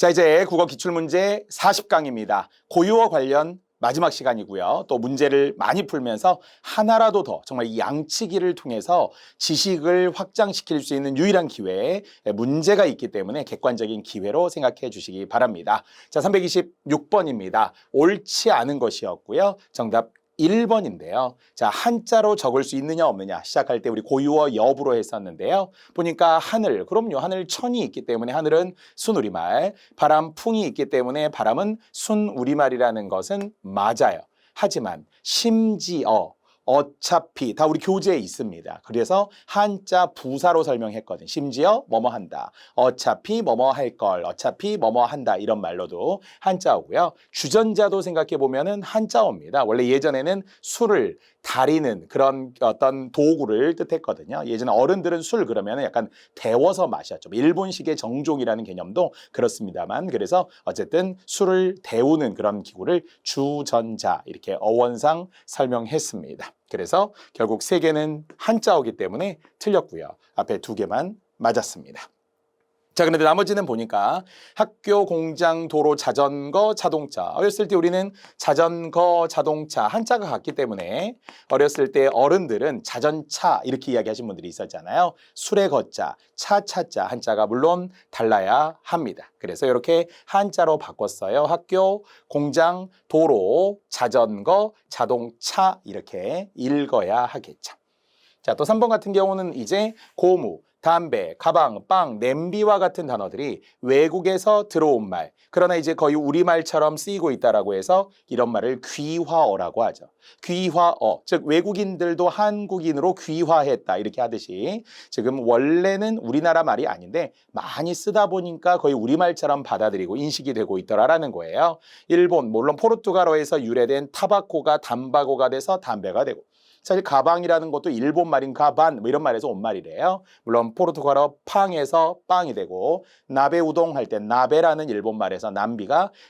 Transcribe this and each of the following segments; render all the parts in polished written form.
자, 이제 국어 기출문제 40강입니다. 고유어 관련 마지막 시간이고요. 또 문제를 많이 풀면서 하나라도 더 정말 이 양치기를 통해서 지식을 확장시킬 수 있는 유일한 기회에 문제가 있기 때문에 객관적인 기회로 생각해 주시기 바랍니다. 자, 326번입니다. 옳지 않은 것이었고요. 정답 1번인데요. 자, 한자로 적을 수 있느냐 없느냐 시작할 때 우리 고유어 여부로 했었는데요. 보니까 하늘, 그럼요. 하늘 천이 있기 때문에 하늘은 순우리말, 바람 풍이 있기 때문에 바람은 순우리말이라는 것은 맞아요. 하지만 심지어 어차피 다 우리 교재에 있습니다. 그래서 한자 부사로 설명했거든. 심지어 뭐뭐 한다. 어차피 뭐뭐 할 걸. 어차피 뭐뭐 한다. 이런 말로도 한자어고요. 주전자도 생각해 보면은 한자어입니다. 원래 예전에는 술을 다리는 그런 어떤 도구를 뜻했거든요. 예전에 어른들은 술 그러면 약간 데워서 마셨죠. 일본식의 정종이라는 개념도 그렇습니다만, 그래서 어쨌든 술을 데우는 그런 기구를 주전자 이렇게 어원상 설명했습니다. 그래서 결국 세 개는 한자어기 때문에 틀렸고요. 앞에 두 개만 맞았습니다. 자, 그런데 나머지는 보니까 학교, 공장, 도로, 자전거, 자동차. 어렸을 때 우리는 자전거, 자동차 한자가 같기 때문에 어렸을 때 어른들은 자전차 이렇게 이야기하신 분들이 있었잖아요. 술에 거자, 차차자 한자가 물론 달라야 합니다. 그래서 이렇게 한자로 바꿨어요. 학교, 공장, 도로, 자전거, 자동차 이렇게 읽어야 하겠죠. 자, 또 3번 같은 경우는 이제 고무, 담배, 가방, 빵, 냄비와 같은 단어들이 외국에서 들어온 말, 그러나 이제 거의 우리말처럼 쓰이고 있다라고 해서 이런 말을 귀화어라고 하죠. 귀화어, 즉 외국인들도 한국인으로 귀화했다 이렇게 하듯이 지금 원래는 우리나라 말이 아닌데 많이 쓰다 보니까 거의 우리말처럼 받아들이고 인식이 되고 있더라라는 거예요. 일본, 물론 포르투갈어에서 유래된 타바코가 담바고가 돼서 담배가 되고, 사실 가방이라는 것도 일본 말인 가반 뭐 이런 말에서 온 말이래요. 물론 포르투갈어 팡에서 빵이 되고, 나베 우동 할 때 나베라는 일본 말에서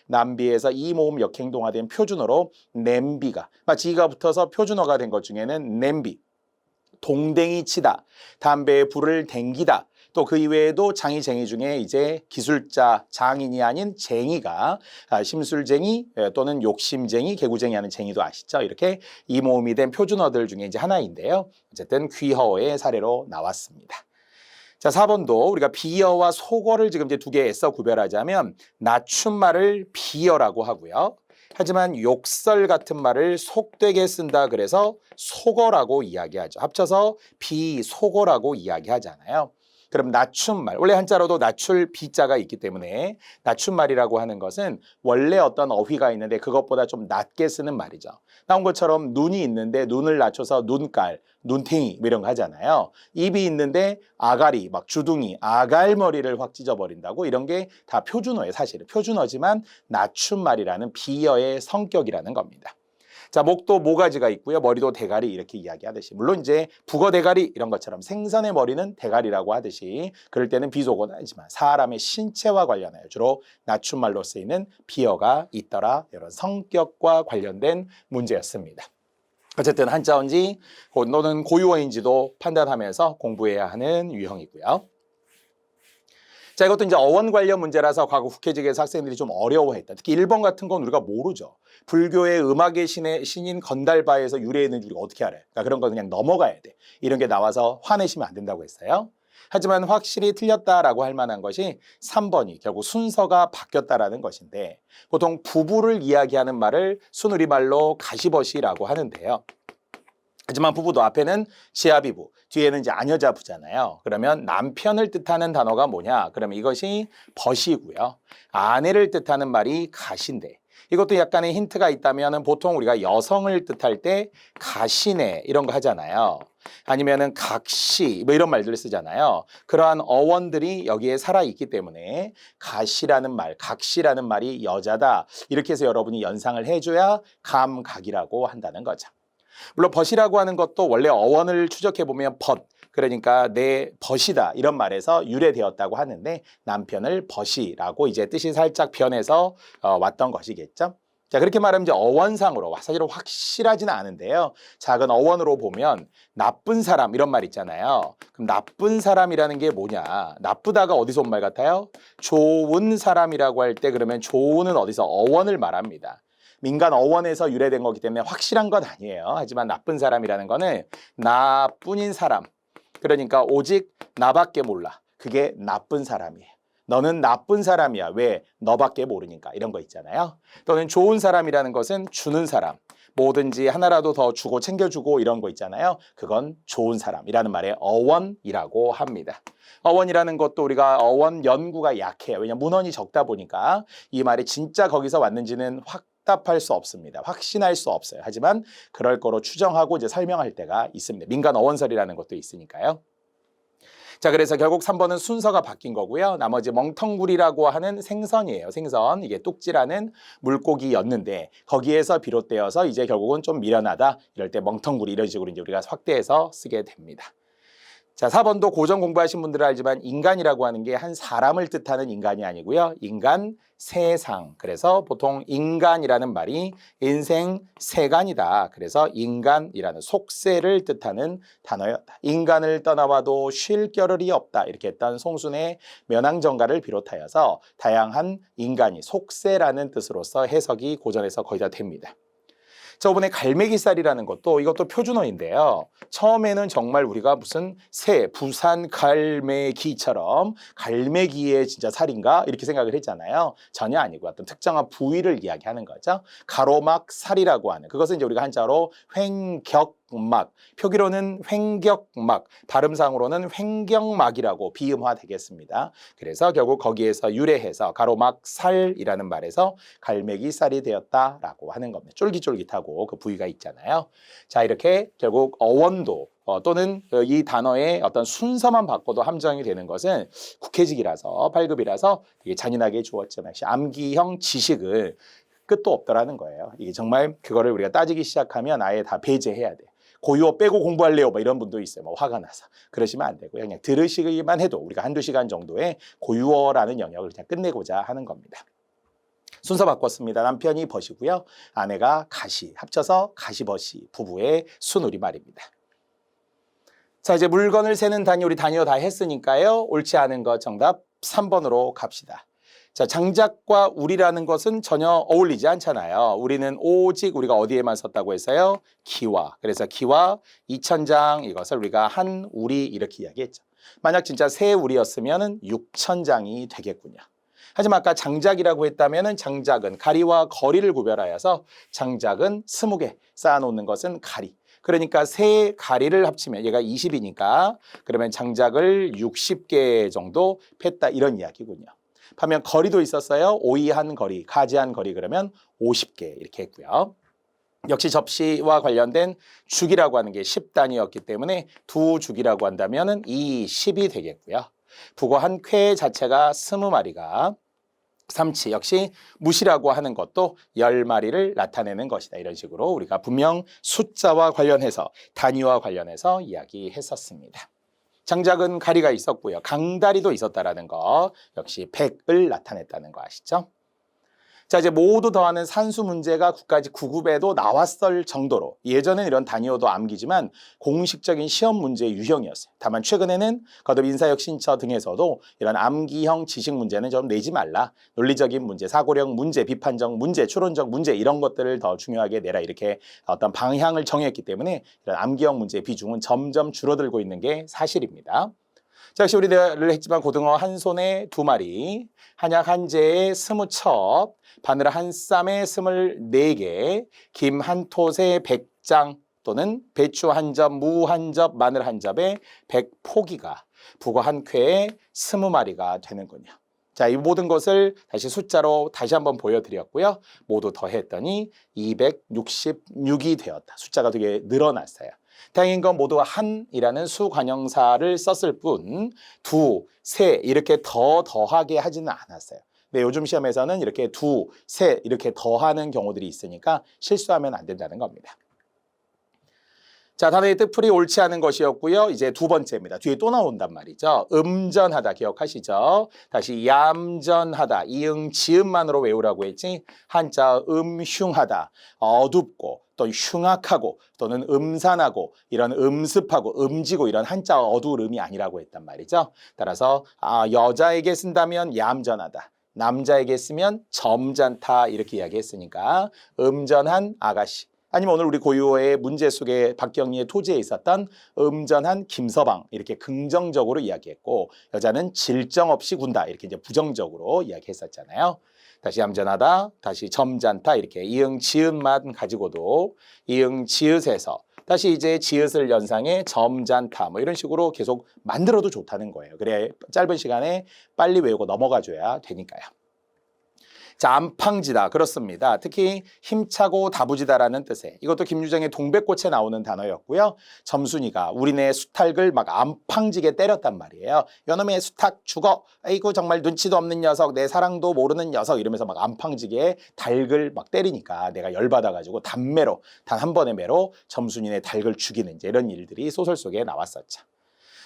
남비에서 이 모음 역행동화된 표준어로 냄비가, 마치 이가 붙어서 표준어가 된 것 중에는 냄비, 동댕이 치다, 담배에 불을 댕기다, 또 그 이외에도 장이쟁이 중에 이제 기술자 장인이 아닌 쟁이가 심술쟁이 또는 욕심쟁이, 개구쟁이 하는 쟁이도 아시죠? 이렇게 이 모음이 된 표준어들 중에 이제 하나인데요. 어쨌든 귀허어의 사례로 나왔습니다. 자, 4번도 우리가 비어와 속어를 지금 이제 두 개 애써 구별하자면 낮춤말을 비어라고 하고요. 하지만 욕설 같은 말을 속되게 쓴다 그래서 속어라고 이야기하죠. 합쳐서 비속어라고 이야기하잖아요. 그럼 낮춤말, 원래 한자로도 낮출 비자가 있기 때문에 낮춤말이라고 하는 것은 원래 어떤 어휘가 있는데 그것보다 좀 낮게 쓰는 말이죠. 나온 것처럼 눈이 있는데 눈을 낮춰서 눈깔, 눈탱이 뭐 이런 거 하잖아요. 입이 있는데 아가리, 막 주둥이, 아갈머리를 확 찢어버린다고, 이런 게 다 표준어예요. 사실은 표준어지만 낮춤말이라는 비어의 성격이라는 겁니다. 자, 목도 모가지가 있고요. 머리도 대가리 이렇게 이야기하듯이, 물론 이제 북어 대가리 이런 것처럼 생선의 머리는 대가리라고 하듯이 그럴 때는 비속어는 아니지만 사람의 신체와 관련하여 주로 낮춤말로 쓰이는 비어가 있더라. 이런 성격과 관련된 문제였습니다. 어쨌든 한자어인지 또는 고유어인지도 판단하면서 공부해야 하는 유형이고요. 자, 이것도 이제 어원 관련 문제라서 과거 국회직에서 학생들이 좀 어려워했다. 특히 1번 같은 건 우리가 모르죠. 불교의 음악의 신인 건달바에서 유래했는지 우리가 어떻게 알아요? 그러니까 그런 거 그냥 넘어가야 돼. 이런 게 나와서 화내시면 안 된다고 했어요. 하지만 확실히 틀렸다라고 할 만한 것이 3번이 결국 순서가 바뀌었다라는 것인데, 보통 부부를 이야기하는 말을 순우리말로 가시버시라고 하는데요. 하지만 부부도 앞에는 시아비부, 뒤에는 이제 아녀자부잖아요. 그러면 남편을 뜻하는 단어가 뭐냐? 그러면 이것이 벗이고요. 아내를 뜻하는 말이 가신데, 이것도 약간의 힌트가 있다면 보통 우리가 여성을 뜻할 때 가시네 이런 거 하잖아요. 아니면은 각시 뭐 이런 말들을 쓰잖아요. 그러한 어원들이 여기에 살아있기 때문에 가시라는 말, 각시라는 말이 여자다 이렇게 해서 여러분이 연상을 해줘야 감각이라고 한다는 거죠. 물론 벗이라고 하는 것도 원래 어원을 추적해보면 벗, 그러니까 내 벗이다 이런 말에서 유래되었다고 하는데 남편을 벗이라고 이제 뜻이 살짝 변해서 왔던 것이겠죠. 자, 그렇게 말하면 이제 어원상으로 사실은 확실하지는 않은데요. 작은 어원으로 보면 나쁜 사람 이런 말 있잖아요. 그럼 나쁜 사람이라는 게 뭐냐? 나쁘다가 어디서 온 말 같아요? 좋은 사람이라고 할 때 그러면 좋은은 어디서 어원을 말합니다. 민간 어원에서 유래된 거기 때문에 확실한 건 아니에요. 하지만 나쁜 사람이라는 거는 나뿐인 사람. 그러니까 오직 나밖에 몰라. 그게 나쁜 사람이에요. 너는 나쁜 사람이야. 왜? 너밖에 모르니까. 이런 거 있잖아요. 또는 좋은 사람이라는 것은 주는 사람. 뭐든지 하나라도 더 주고 챙겨주고 이런 거 있잖아요. 그건 좋은 사람이라는 말의 어원이라고 합니다. 어원이라는 것도 우리가 어원 연구가 약해요. 왜냐하면 문헌이 적다 보니까 이 말이 진짜 거기서 왔는지는 확답할 수 없습니다. 확신할 수 없어요. 하지만 그럴 거로 추정하고 이제 설명할 때가 있습니다. 민간 어원설이라는 것도 있으니까요. 자, 그래서 결국 3번은 순서가 바뀐 거고요. 나머지 멍텅구리라고 하는 생선이에요. 생선. 이게 뚝지라는 물고기였는데 거기에서 비롯되어서 이제 결국은 좀 미련하다. 이럴 때 멍텅구리 이런 식으로 이제 우리가 확대해서 쓰게 됩니다. 자, 4번도 고전 공부하신 분들은 알지만 인간이라고 하는 게 한 사람을 뜻하는 인간이 아니고요. 인간 세상. 그래서 보통 인간이라는 말이 인생 세간이다. 그래서 인간이라는 속세를 뜻하는 단어였다. 인간을 떠나와도 쉴 겨를이 없다. 이렇게 했던 송순의 면왕정가를 비롯하여서 다양한 인간이 속세라는 뜻으로서 해석이 고전에서 거의 다 됩니다. 저번에 갈매기살이라는 것도 이것도 표준어인데요. 처음에는 정말 우리가 무슨 새, 부산 갈매기처럼 갈매기의 진짜 살인가? 이렇게 생각을 했잖아요. 전혀 아니고 어떤 특정한 부위를 이야기하는 거죠. 가로막 살이라고 하는 그것은 이제 우리가 한자로 횡격막, 표기로는 횡격막, 발음상으로는 횡경막이라고 비음화 되겠습니다. 그래서 결국 거기에서 유래해서 가로막 살이라는 말에서 갈매기 살이 되었다라고 하는 겁니다. 쫄깃쫄깃하고 그 부위가 있잖아요. 자, 이렇게 결국 어원도 또는 이 단어의 어떤 순서만 바꿔도 함정이 되는 것은 국회직이라서 8급이라서 되게 잔인하게 주었지만 암기형 지식을 끝도 없더라는 거예요. 이게 정말 그거를 우리가 따지기 시작하면 아예 다 배제해야 돼. 고유어 빼고 공부할래요? 뭐 이런 분도 있어요. 뭐 화가 나서. 그러시면 안 되고요. 그냥 들으시기만 해도 우리가 한두 시간 정도의 고유어라는 영역을 그냥 끝내고자 하는 겁니다. 순서 바꿨습니다. 남편이 벗이고요. 아내가 가시. 합쳐서 가시벗이. 부부의 순우리말입니다. 자, 이제 물건을 세는 단위 우리 단위어 다 했으니까요. 옳지 않은 것 정답 3번으로 갑시다. 자, 장작과 우리라는 것은 전혀 어울리지 않잖아요. 우리는 오직 우리가 어디에만 썼다고 했어요? 기와. 그래서 기와 2000장 이것을 우리가 한 우리 이렇게 이야기했죠. 만약 진짜 세 우리였으면 6000장이 되겠군요. 하지만 아까 장작이라고 했다면 장작은 가리와 거리를 구별하여서 장작은 20개 쌓아놓는 것은 가리. 그러니까 세 가리를 합치면 얘가 20이니까 그러면 장작을 60개 정도 팼다 이런 이야기군요. 반면 거리도 있었어요. 오이한 거리, 가지한 거리 그러면 50개 이렇게 했고요. 역시 접시와 관련된 죽이라고 하는 게 10단위였기 때문에 두 죽이라고 한다면 이 10이 되겠고요. 북어 한 쾌 자체가 20마리가 삼치 역시 무시라고 하는 것도 10마리를 나타내는 것이다. 이런 식으로 우리가 분명 숫자와 관련해서 단위와 관련해서 이야기했었습니다. 장작은 가리가 있었고요. 강다리도 있었다라는 거 역시 100을 나타냈다는 거 아시죠? 자, 이제 모두 더하는 산수 문제가 국가직 9급에도 나왔을 정도로 예전엔 이런 단위어도 암기지만 공식적인 시험 문제의 유형이었어요. 다만 최근에는 거듭 인사역 신처 등에서도 이런 암기형 지식 문제는 좀 내지 말라. 논리적인 문제, 사고력 문제, 비판적 문제, 추론적 문제 이런 것들을 더 중요하게 내라 이렇게 어떤 방향을 정했기 때문에 이런 암기형 문제의 비중은 점점 줄어들고 있는 게 사실입니다. 자, 역시 우리를 했지만 고등어 한 손에 2마리, 한약 한 재에 20첩, 바늘 한 쌈에 24개, 김 한 톳에 100장 또는 배추 한 접, 무 한 접, 마늘 한 접에 100포기가 북어 한 쾌에 20마리가 되는군요. 자, 이 모든 것을 다시 숫자로 다시 한번 보여드렸고요. 모두 더했더니 266이 되었다. 숫자가 되게 늘어났어요. 다행인 건 모두 한이라는 수관형사를 썼을 뿐 두, 세 이렇게 더하게 하지는 않았어요. 근데 요즘 시험에서는 이렇게 두, 세 이렇게 더하는 경우들이 있으니까 실수하면 안 된다는 겁니다. 자, 단어의 뜻풀이 옳지 않은 것이었고요. 이제 두 번째입니다. 뒤에 또 나온단 말이죠. 음전하다 기억하시죠? 다시 얌전하다. 이응 지음만으로 외우라고 했지. 한자 음흉하다. 어둡고 또 흉악하고 또는 음산하고 이런 음습하고 음지고 이런 한자 어두울 음이 아니라고 했단 말이죠. 따라서 여자에게 쓴다면 얌전하다. 남자에게 쓰면 점잖다 이렇게 이야기했으니까 음전한 아가씨. 아니면 오늘 우리 고유어의 문제 속에 박경리의 토지에 있었던 음전한 김서방 이렇게 긍정적으로 이야기했고 여자는 질정 없이 군다 이렇게 이제 부정적으로 이야기했었잖아요. 다시 얌전하다, 다시 점잖다 이렇게 이응 지읒만 가지고도 이응 지읒에서 다시 이제 지읒을 연상해 점잖다 뭐 이런 식으로 계속 만들어도 좋다는 거예요. 그래 짧은 시간에 빨리 외우고 넘어가 줘야 되니까요. 자, 안팡지다. 그렇습니다. 특히 힘차고 다부지다라는 뜻에 이것도 김유정의 동백꽃에 나오는 단어였고요. 점순이가 우리네 수탉을 막 안팡지게 때렸단 말이에요. 요놈의 수탉 죽어. 아이고 정말 눈치도 없는 녀석, 내 사랑도 모르는 녀석 이러면서 막 안팡지게 닭을 막 때리니까 내가 열받아가지고 단매로 단 한 번의 매로 점순이네 닭을 죽이는 이제 이런 일들이 소설 속에 나왔었죠.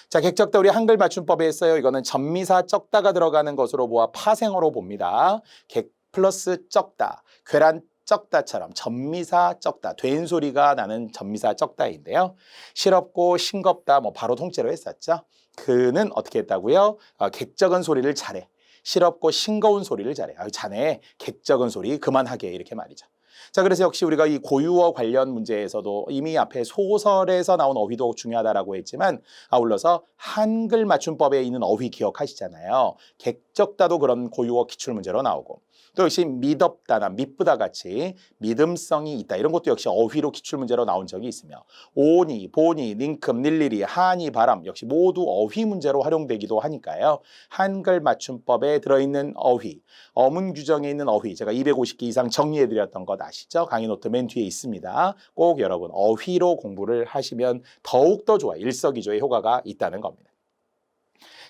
자, 객적다 우리 한글 맞춤법에 했어요. 이거는 전미사 적다가 들어가는 것으로 보아 파생어로 봅니다. 객 플러스 적다, 괴란 적다처럼 전미사 적다, 된 소리가 나는 전미사 적다인데요. 실없고 싱겁다, 뭐 바로 통째로 했었죠. 그는 어떻게 했다고요? 객적은 소리를 잘해. 실없고 싱거운 소리를 잘해. 자네 객적은 소리 그만하게 이렇게 말이죠. 자, 그래서 역시 우리가 이 고유어 관련 문제에서도 이미 앞에 소설에서 나온 어휘도 중요하다라고 했지만 아울러서 한글 맞춤법에 있는 어휘 기억하시잖아요. 객적다도 그런 고유어 기출 문제로 나오고 또 역시 믿었다나 믿부다 같이 믿음성이 있다 이런 것도 역시 어휘로 기출 문제로 나온 적이 있으며 오니, 보니, 닝큼, 닐리리, 하니, 바람 역시 모두 어휘 문제로 활용되기도 하니까요. 한글 맞춤법에 들어있는 어휘, 어문 규정에 있는 어휘 제가 250개 이상 정리해드렸던 것 아시죠? 강의 노트 맨 뒤에 있습니다. 꼭 여러분 어휘로 공부를 하시면 더욱더 좋아요. 일석이조의 효과가 있다는 겁니다.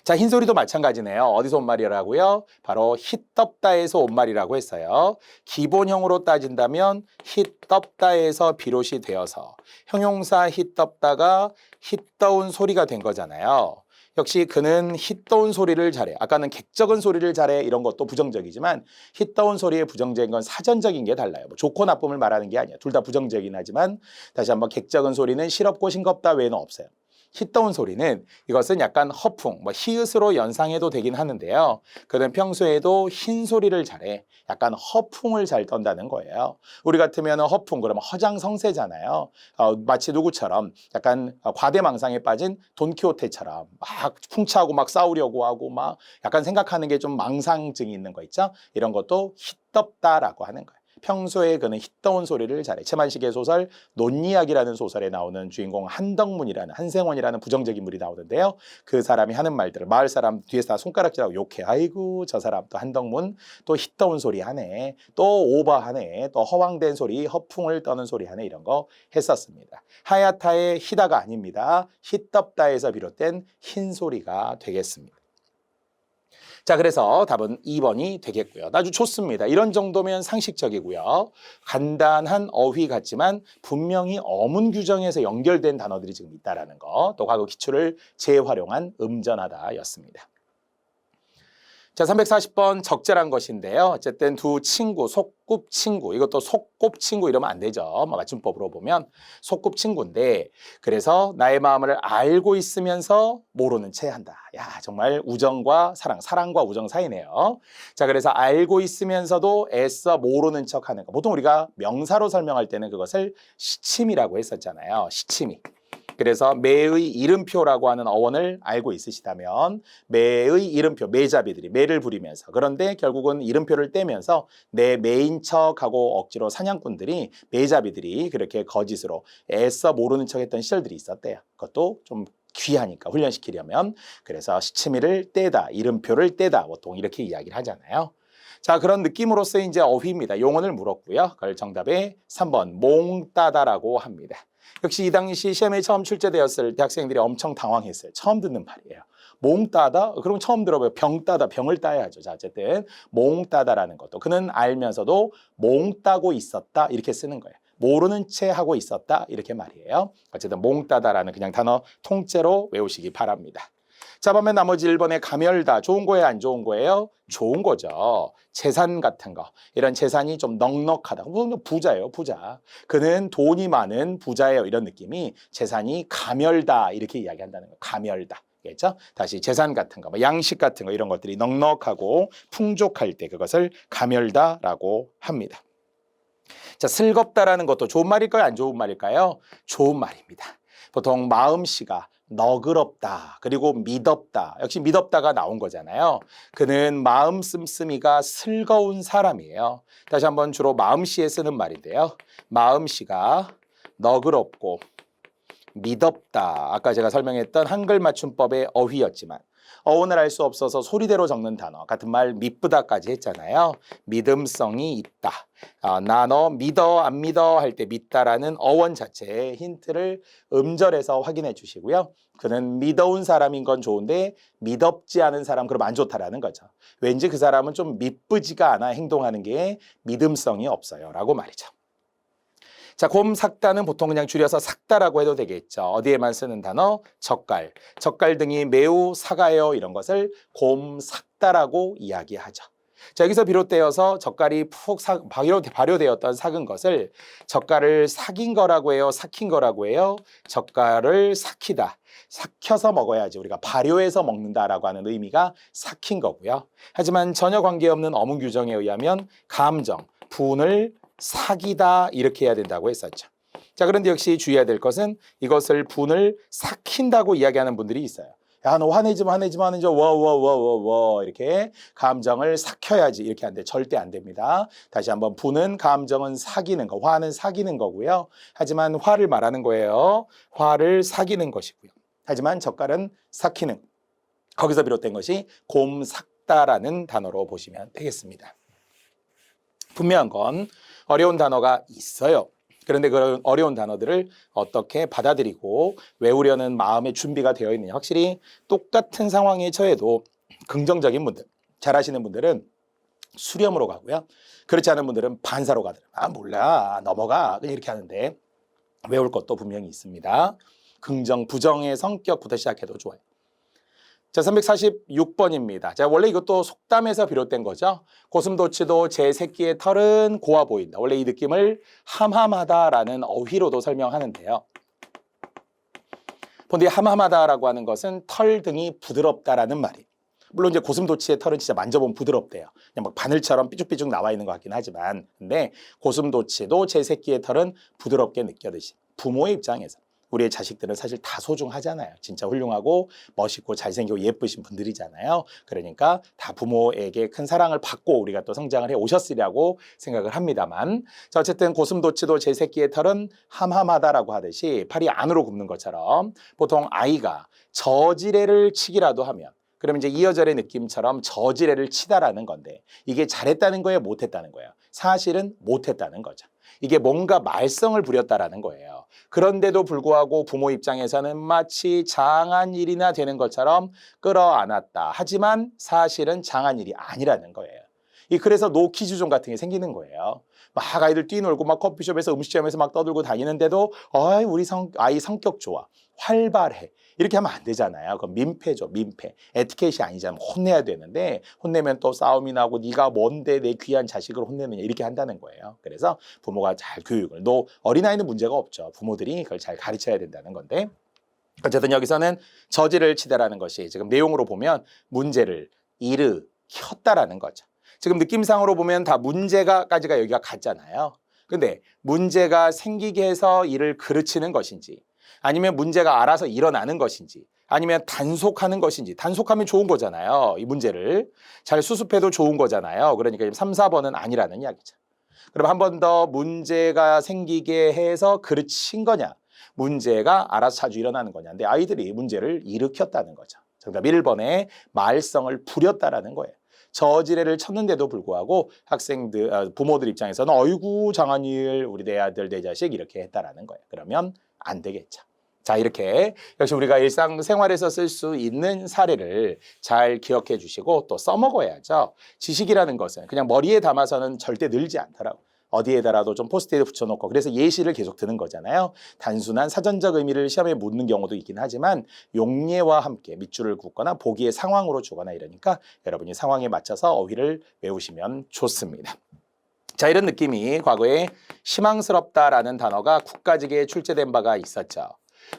자, 흰소리도 마찬가지네요. 어디서 온 말이라고요? 바로 힛덥다에서 온 말이라고 했어요. 기본형으로 따진다면 힛덥다에서 비롯이 되어서 형용사 힛덥다가 힛더운 소리가 된 거잖아요. 역시 그는 힛더운 소리를 잘해. 아까는 객적은 소리를 잘해 이런 것도 부정적이지만 힛더운 소리의 부정적인 건 사전적인 게 달라요. 뭐 좋고 나쁨을 말하는 게 아니야. 둘 다 부정적이긴 하지만 다시 한번 객적은 소리는 실없고 싱겁다 외에는 없어요. 힛더운 소리는 이것은 약간 허풍, 뭐 히읗으로 연상해도 되긴 하는데요. 그는 평소에도 흰 소리를 잘해. 약간 허풍을 잘 떤다는 거예요. 우리 같으면 허풍, 그러면 허장성세잖아요. 마치 누구처럼 약간 과대망상에 빠진 돈키호테처럼 막 풍차하고 막 싸우려고 하고 막 약간 생각하는 게 좀 망상증이 있는 거 있죠? 이런 것도 힛덥다라고 하는 거예요. 평소에 그는 힛더운 소리를 잘해. 채만식의 소설 논리학이라는 소설에 나오는 주인공 한덕문이라는 한생원이라는 부정적 인물이 나오는데요. 그 사람이 하는 말들을 마을 사람 뒤에서 다 손가락질하고 욕해. 아이고 저 사람 또 한덕문 또 힛더운 소리 하네. 또 오버하네. 또 허황된 소리 허풍을 떠는 소리 하네. 이런 거 했었습니다. 하야타의 히다가 아닙니다. 힛덥다에서 비롯된 흰 소리가 되겠습니다. 자, 그래서 답은 2번이 되겠고요. 아주 좋습니다. 이런 정도면 상식적이고요. 간단한 어휘 같지만 분명히 어문 규정에서 연결된 단어들이 지금 있다는 거. 또 과거 기출을 재활용한 음전하다였습니다. 자, 340번 적절한 것인데요. 어쨌든 두 친구, 소꿉친구, 이것도 속곱친구 이러면 안 되죠. 맞춤법으로 보면 소꿉친구인데 그래서 나의 마음을 알고 있으면서 모르는 채 한다. 야, 정말 우정과 사랑, 사랑과 우정 사이네요. 자, 그래서 알고 있으면서도 애써 모르는 척하는 거. 보통 우리가 명사로 설명할 때는 그것을 시침이라고 했었잖아요. 시침이. 그래서 매의 이름표라고 하는 어원을 알고 있으시다면 매의 이름표, 매잡이들이 매를 부리면서 그런데 결국은 이름표를 떼면서 내 매인 척하고 억지로 사냥꾼들이 매잡이들이 그렇게 거짓으로 애써 모르는 척했던 시절들이 있었대요. 그것도 좀 귀하니까 훈련시키려면 그래서 시치미를 떼다, 이름표를 떼다 보통 이렇게 이야기를 하잖아요. 자, 그런 느낌으로서 이제 어휘입니다. 용언을 물었고요. 그걸 정답에 3번 몽따다라고 합니다. 역시 이 당시 시험에 처음 출제되었을 때 학생들이 엄청 당황했어요. 처음 듣는 말이에요. 몽따다? 그럼 처음 들어봐요. 병따다, 병을 따야죠. 자, 어쨌든 몽따다라는 것도 그는 알면서도 몽따고 있었다 이렇게 쓰는 거예요. 모르는 채 하고 있었다 이렇게 말이에요. 어쨌든 몽따다라는 그냥 단어 통째로 외우시기 바랍니다. 자, 그러면 나머지 1번에 가멸다. 좋은 거예요, 안 좋은 거예요? 좋은 거죠. 재산 같은 거. 이런 재산이 좀 넉넉하다. 부자예요, 부자. 그는 돈이 많은 부자예요. 이런 느낌이 재산이 가멸다. 이렇게 이야기한다는 거예요. 가멸다. 겠죠? 다시 재산 같은 거, 뭐 양식 같은 거 이런 것들이 넉넉하고 풍족할 때 그것을 가멸다라고 합니다. 자, 슬겁다라는 것도 좋은 말일까요? 안 좋은 말일까요? 좋은 말입니다. 보통 마음씨가 너그럽다, 그리고 미덥다. 역시 미덥다가 나온 거잖아요. 그는 마음 씀씀이가 슬거운 사람이에요. 다시 한번 주로 마음씨에 쓰는 말인데요. 마음씨가 너그럽고 미덥다. 아까 제가 설명했던 한글 맞춤법의 어휘였지만 어원을 알 수 없어서 소리대로 적는 단어 같은 말 미쁘다까지 했잖아요. 믿음성이 있다. 나 너 믿어 안 믿어 할 때 믿다라는 어원 자체의 힌트를 음절에서 확인해 주시고요. 그는 믿어온 사람인 건 좋은데 믿업지 않은 사람 그럼 안 좋다라는 거죠. 왠지 그 사람은 좀 미쁘지가 않아 행동하는 게 믿음성이 없어요 라고 말이죠. 자, 곰삭다는 보통 그냥 줄여서 삭다라고 해도 되겠죠. 어디에만 쓰는 단어? 젓갈. 젓갈 등이 매우 사가요. 이런 것을 곰삭다라고 이야기하죠. 자, 여기서 비롯되어서 젓갈이 푹 발효되었던 삭은 것을 젓갈을 삭인 거라고 해요. 삭힌 거라고 해요. 젓갈을 삭히다. 삭혀서 먹어야지 우리가 발효해서 먹는다라고 하는 의미가 삭힌 거고요. 하지만 전혀 관계없는 어문 규정에 의하면 감정, 분을 삭이다 이렇게 해야 된다고 했었죠. 자, 그런데 역시 주의해야 될 것은 이것을 분을 삭힌다고 이야기하는 분들이 있어요. 야, 너 화내지 마 워워워워워 이렇게 감정을 삭혀야지 이렇게 하는데 절대 안 됩니다. 다시 한번 분은 감정은 사귀는 거, 화는 사귀는 거고요. 하지만 화를 말하는 거예요. 화를 사귀는 것이고요. 하지만 젓갈은 삭히는, 거기서 비롯된 것이 곰삭다라는 단어로 보시면 되겠습니다. 분명한 건 어려운 단어가 있어요. 그런데 그런 어려운 단어들을 어떻게 받아들이고 외우려는 마음의 준비가 되어 있느냐. 확실히 똑같은 상황에 처해도 긍정적인 분들, 잘하시는 분들은 수렴으로 가고요. 그렇지 않은 분들은 반사로 가더라고요. 몰라, 넘어가. 그냥 이렇게 하는데 외울 것도 분명히 있습니다. 긍정, 부정의 성격부터 시작해도 좋아요. 자, 346번입니다. 자, 원래 이것도 속담에서 비롯된 거죠. 고슴도치도 제 새끼의 털은 고와 보인다. 원래 이 느낌을 함함하다라는 어휘로도 설명하는데요. 본디 함함하다라고 하는 것은 털 등이 부드럽다라는 말이. 물론 이제 고슴도치의 털은 진짜 만져보면 부드럽대요. 그냥 막 바늘처럼 삐죽삐죽 나와 있는 것 같긴 하지만, 근데 고슴도치도 제 새끼의 털은 부드럽게 느껴지시. 부모의 입장에서. 우리의 자식들은 사실 다 소중하잖아요. 진짜 훌륭하고 멋있고 잘생기고 예쁘신 분들이잖아요. 그러니까 다 부모에게 큰 사랑을 받고 우리가 또 성장을 해 오셨으리라고 생각을 합니다만, 자, 어쨌든 고슴도치도 제 새끼의 털은 함함하다라고 하듯이 팔이 안으로 굽는 것처럼 보통 아이가 저지레를 치기라도 하면 그러면 이제 이어절의 느낌처럼 저지레를 치다라는 건데 이게 잘했다는 거예요? 못했다는 거예요? 사실은 못했다는 거죠. 이게 뭔가 말썽을 부렸다라는 거예요. 그런데도 불구하고 부모 입장에서는 마치 장한 일이나 되는 것처럼 끌어안았다. 하지만 사실은 장한 일이 아니라는 거예요. 그래서 노키즈존 같은 게 생기는 거예요. 막 아이들 뛰놀고 막 커피숍에서 음식점에서 막 떠들고 다니는데도 우리 아이 성격 좋아, 활발해. 이렇게 하면 안 되잖아요. 그건 민폐죠, 민폐. 에티켓이 아니잖아요. 혼내야 되는데 혼내면 또 싸움이 나고 네가 뭔데 내 귀한 자식을 혼내느냐 이렇게 한다는 거예요. 그래서 부모가 잘 교육을, 어린아이는 문제가 없죠. 부모들이 그걸 잘 가르쳐야 된다는 건데, 어쨌든 여기서는 저지를 치다라는 것이 지금 내용으로 보면 문제를 일으켰다라는 거죠. 지금 느낌상으로 보면 다 문제가까지가 여기가 같잖아요. 근데 문제가 생기게 해서 이를 그르치는 것인지, 아니면 문제가 알아서 일어나는 것인지, 아니면 단속하는 것인지. 단속하면 좋은 거잖아요. 이 문제를 잘 수습해도 좋은 거잖아요. 그러니까 3, 4번은 아니라는 이야기죠. 그럼 한 번 더 문제가 생기게 해서 그르친 거냐, 문제가 알아서 자주 일어나는 거냐. 근데 아이들이 문제를 일으켰다는 거죠. 정답 1번에 말썽을 부렸다라는 거예요. 저지레를 쳤는데도 불구하고 부모들 입장에서는 어이구 장한일 우리 내 아들 내 자식 이렇게 했다라는 거예요. 그러면 안 되겠죠. 자, 이렇게 역시 우리가 일상생활에서 쓸 수 있는 사례를 잘 기억해 주시고 또 써먹어야죠. 지식이라는 것은 그냥 머리에 담아서는 절대 늘지 않더라고요. 어디에다라도 좀 포스트잇을 붙여놓고 그래서 예시를 계속 드는 거잖아요. 단순한 사전적 의미를 시험에 묻는 경우도 있긴 하지만 용례와 함께 밑줄을 긋거나 보기의 상황으로 주거나 이러니까 여러분이 상황에 맞춰서 어휘를 외우시면 좋습니다. 자, 이런 느낌이 과거에 희망스럽다라는 단어가 국가직에 출제된 바가 있었죠.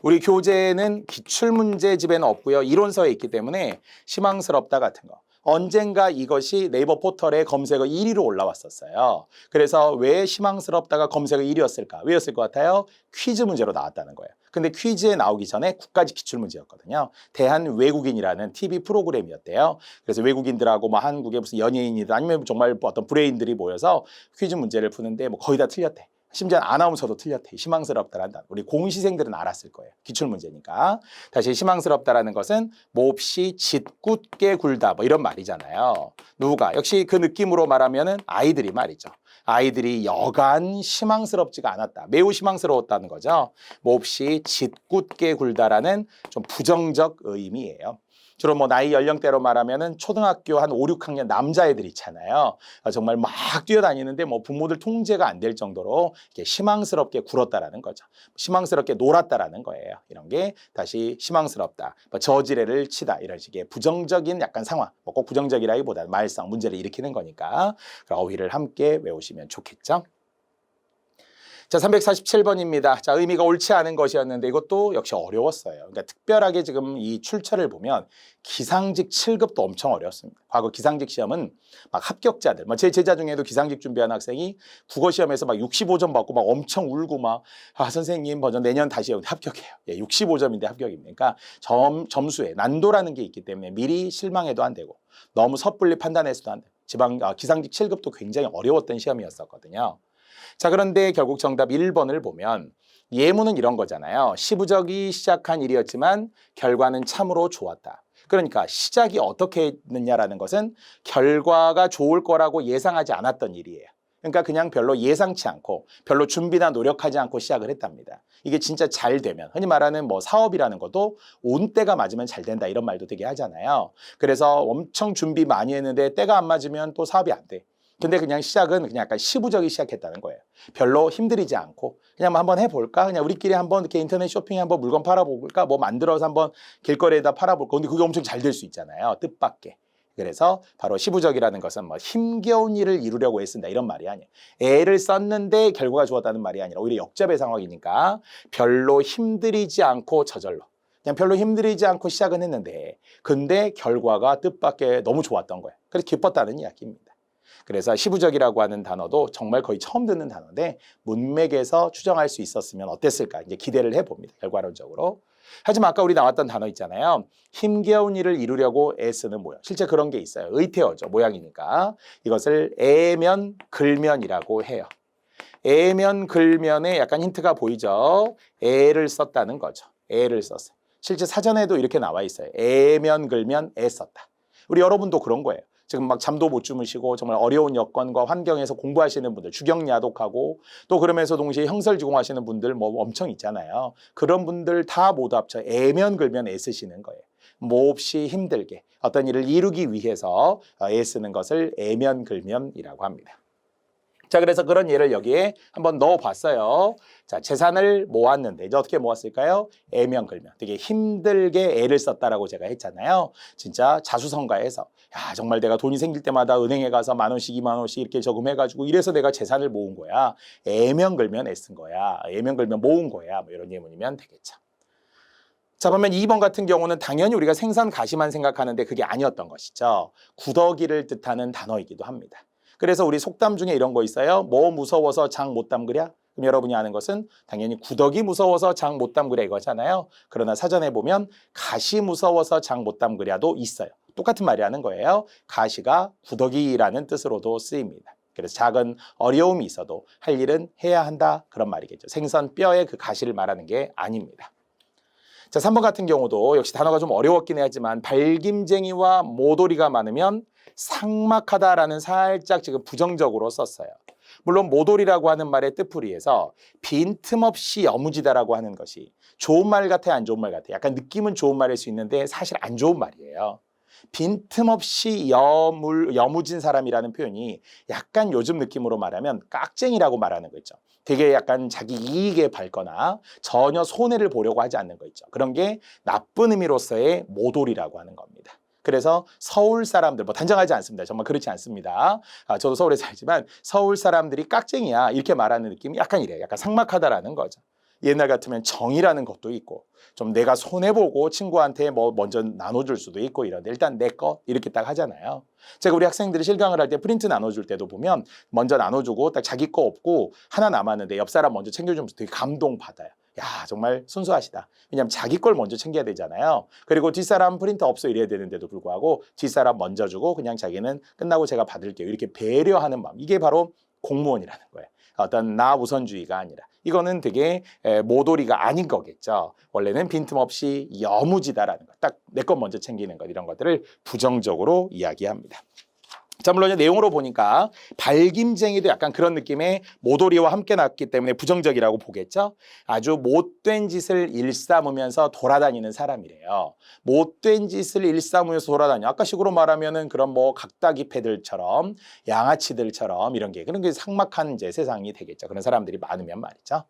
우리 교재에는 기출문제집에는 없고요. 이론서에 있기 때문에 희망스럽다 같은 거. 언젠가 이것이 네이버 포털에 검색어 1위로 올라왔었어요. 그래서 왜 희망스럽다가 검색어 1위였을까? 왜였을 것 같아요? 퀴즈 문제로 나왔다는 거예요. 근데 퀴즈에 나오기 전에 국가직 기출문제였거든요. 대한외국인이라는 TV 프로그램이었대요. 그래서 외국인들하고 뭐 한국의 무슨 연예인이든 아니면 정말 어떤 브레인들이 모여서 퀴즈 문제를 푸는데 뭐 거의 다 틀렸대. 심지어 아나운서도 틀렸대. 희망스럽다라는 단어. 우리 공시생들은 알았을 거예요. 기출문제니까. 다시 희망스럽다라는 것은 몹시 짓궂게 굴다 뭐 이런 말이잖아요. 누가? 역시 그 느낌으로 말하면은 아이들이 말이죠. 아이들이 여간 희망스럽지가 않았다. 매우 희망스러웠다는 거죠. 몹시 짓궂게 굴다라는 좀 부정적 의미예요. 주로 뭐 나이 연령대로 말하면은 초등학교 한 5, 6학년 남자애들 있잖아요. 정말 막 뛰어다니는데 뭐 부모들 통제가 안 될 정도로 이렇게 희망스럽게 굴었다라는 거죠. 희망스럽게 놀았다라는 거예요. 이런 게 다시 희망스럽다. 뭐 저지레를 치다 이런 식의 부정적인 약간 상황. 뭐 꼭 부정적이라기보다는 말상 문제를 일으키는 거니까 어휘를 함께 외우시면 좋겠죠. 자, 347번입니다. 자, 의미가 옳지 않은 것이었는데 이것도 역시 어려웠어요. 그러니까 특별하게 지금 이 출처를 보면 기상직 7급도 엄청 어려웠습니다. 과거 기상직 시험은 막 합격자들, 뭐 제 제자 중에도 기상직 준비하는 학생이 국어 시험에서 막 65점 받고 막 엄청 울고 막 선생님 버전 내년 다시 합격해요. 예, 65점인데 합격입니까? 점수에 난도라는 게 있기 때문에 미리 실망해도 안 되고 너무 섣불리 판단해서도 안 되고 기상직 7급도 굉장히 어려웠던 시험이었었거든요. 자, 그런데 결국 정답 1번을 보면 예문은 이런 거잖아요. 시부적이 시작한 일이었지만 결과는 참으로 좋았다. 그러니까 시작이 어떻게 했느냐라는 것은 결과가 좋을 거라고 예상하지 않았던 일이에요. 그러니까 그냥 별로 예상치 않고 별로 준비나 노력하지 않고 시작을 했답니다. 이게 진짜 잘 되면 흔히 말하는 뭐 사업이라는 것도 온 때가 맞으면 잘 된다 이런 말도 되게 하잖아요. 그래서 엄청 준비 많이 했는데 때가 안 맞으면 또 사업이 안 돼. 근데 그냥 시작은 그냥 약간 시부적이 시작했다는 거예요. 별로 힘들이지 않고 그냥 뭐 한번 해볼까? 그냥 우리끼리 한번 이렇게 인터넷 쇼핑에 한번 물건 팔아볼까? 뭐 만들어서 한번 길거리에다 팔아볼까? 근데 그게 엄청 잘 될 수 있잖아요. 뜻밖의. 그래서 바로 시부적이라는 것은 뭐 힘겨운 일을 이루려고 애쓴다 이런 말이 아니에요. 애를 썼는데 결과가 좋았다는 말이 아니라 오히려 역잡의 상황이니까 별로 힘들이지 않고 저절로. 그냥 별로 힘들이지 않고 시작은 했는데 근데 결과가 뜻밖의 너무 좋았던 거예요. 그래서 기뻤다는 이야기입니다. 그래서 시부적이라고 하는 단어도 정말 거의 처음 듣는 단어인데 문맥에서 추정할 수 있었으면 어땠을까 이제 기대를 해봅니다. 결과론적으로. 하지만 아까 우리 나왔던 단어 있잖아요. 힘겨운 일을 이루려고 애쓰는 모양. 실제 그런 게 있어요. 의태어죠. 모양이니까. 이것을 애면 글면이라고 해요. 애면 글면에 약간 힌트가 보이죠. 애를 썼다는 거죠. 애를 썼어요. 실제 사전에도 이렇게 나와 있어요. 애면 글면 애 썼다. 우리 여러분도 그런 거예요. 지금 막 잠도 못 주무시고 정말 어려운 여건과 환경에서 공부하시는 분들, 주경야독하고 또 그러면서 동시에 형설지공하시는 분들 뭐 엄청 있잖아요. 그런 분들 다 모두 합쳐 애면글면 애쓰시는 거예요. 몹시 힘들게 어떤 일을 이루기 위해서 애쓰는 것을 애면글면이라고 합니다. 자, 그래서 그런 예를 여기에 한번 넣어봤어요. 자, 재산을 모았는데 이제 어떻게 모았을까요? 애면글면. 되게 힘들게 애를 썼다라고 제가 했잖아요. 진짜 자수성가해서 야, 정말 내가 돈이 생길 때마다 은행에 가서 10,000원씩 20,000원씩 이렇게 저금해가지고 이래서 내가 재산을 모은 거야. 애면글면 애쓴 거야. 애면글면 모은 거야. 뭐 이런 예문이면 되겠죠. 자, 그러면 2번 같은 경우는 당연히 우리가 생선 가시만 생각하는데 그게 아니었던 것이죠. 구더기를 뜻하는 단어이기도 합니다. 그래서 우리 속담 중에 이런 거 있어요. 뭐 무서워서 장 못 담그랴? 그럼 여러분이 아는 것은 당연히 구더기 무서워서 장 못 담그랴 이거잖아요. 그러나 사전에 보면 가시 무서워서 장 못 담그랴도 있어요. 똑같은 말이라는 거예요. 가시가 구더기라는 뜻으로도 쓰입니다. 그래서 작은 어려움이 있어도 할 일은 해야 한다 그런 말이겠죠. 생선 뼈의 그 가시를 말하는 게 아닙니다. 자, 3번 같은 경우도 역시 단어가 좀 어려웠긴 하지만 발김쟁이와 모도리가 많으면 삭막하다라는 살짝 지금 부정적으로 썼어요. 물론 모돌이라고 하는 말의 뜻풀이에서 빈틈없이 여무지다라고 하는 것이 좋은 말 같아요, 안 좋은 말 같아요? 약간 느낌은 좋은 말일 수 있는데 사실 안 좋은 말이에요. 빈틈없이 여무진 사람이라는 표현이 약간 요즘 느낌으로 말하면 깍쟁이라고 말하는 거 있죠. 되게 약간 자기 이익에 밟거나 전혀 손해를 보려고 하지 않는 거 있죠. 그런 게 나쁜 의미로서의 모돌이라고 하는 겁니다. 그래서 서울 사람들, 뭐 단정하지 않습니다. 정말 그렇지 않습니다. 저도 서울에 살지만 서울 사람들이 깍쟁이야 이렇게 말하는 느낌이 약간 이래요. 약간 삭막하다라는 거죠. 옛날 같으면 정이라는 것도 있고 좀 내가 손해보고 친구한테 뭐 먼저 나눠줄 수도 있고 이런데 일단 내 거 이렇게 딱 하잖아요. 제가 우리 학생들이 실강을 할 때 프린트 나눠줄 때도 보면 먼저 나눠주고 딱 자기 거 없고 하나 남았는데 옆 사람 먼저 챙겨주면서 되게 감동받아요. 야 정말 순수하시다. 왜냐하면 자기 걸 먼저 챙겨야 되잖아요. 그리고 뒷사람 프린터 없어 이래야 되는데도 불구하고 뒷사람 먼저 주고 그냥 자기는 끝나고 제가 받을게요. 이렇게 배려하는 마음. 이게 바로 공무원이라는 거예요. 어떤 나 우선주의가 아니라 이거는 되게 모도리가 아닌 거겠죠. 원래는 빈틈없이 여무지다라는 것, 딱 내 것 먼저 챙기는 것 이런 것들을 부정적으로 이야기합니다. 자, 물론 내용으로 보니까 발김쟁이도 약간 그런 느낌의 모도리와 함께 났기 때문에 부정적이라고 보겠죠. 아주 못된 짓을 일삼으면서 돌아다니는 사람이래요. 못된 짓을 일삼으면서 돌아다녀. 아까 식으로 말하면은 그런 뭐 각다기 패들처럼 양아치들처럼 이런 게 그런 게 삭막한 이제 세상이 되겠죠. 그런 사람들이 많으면 말이죠.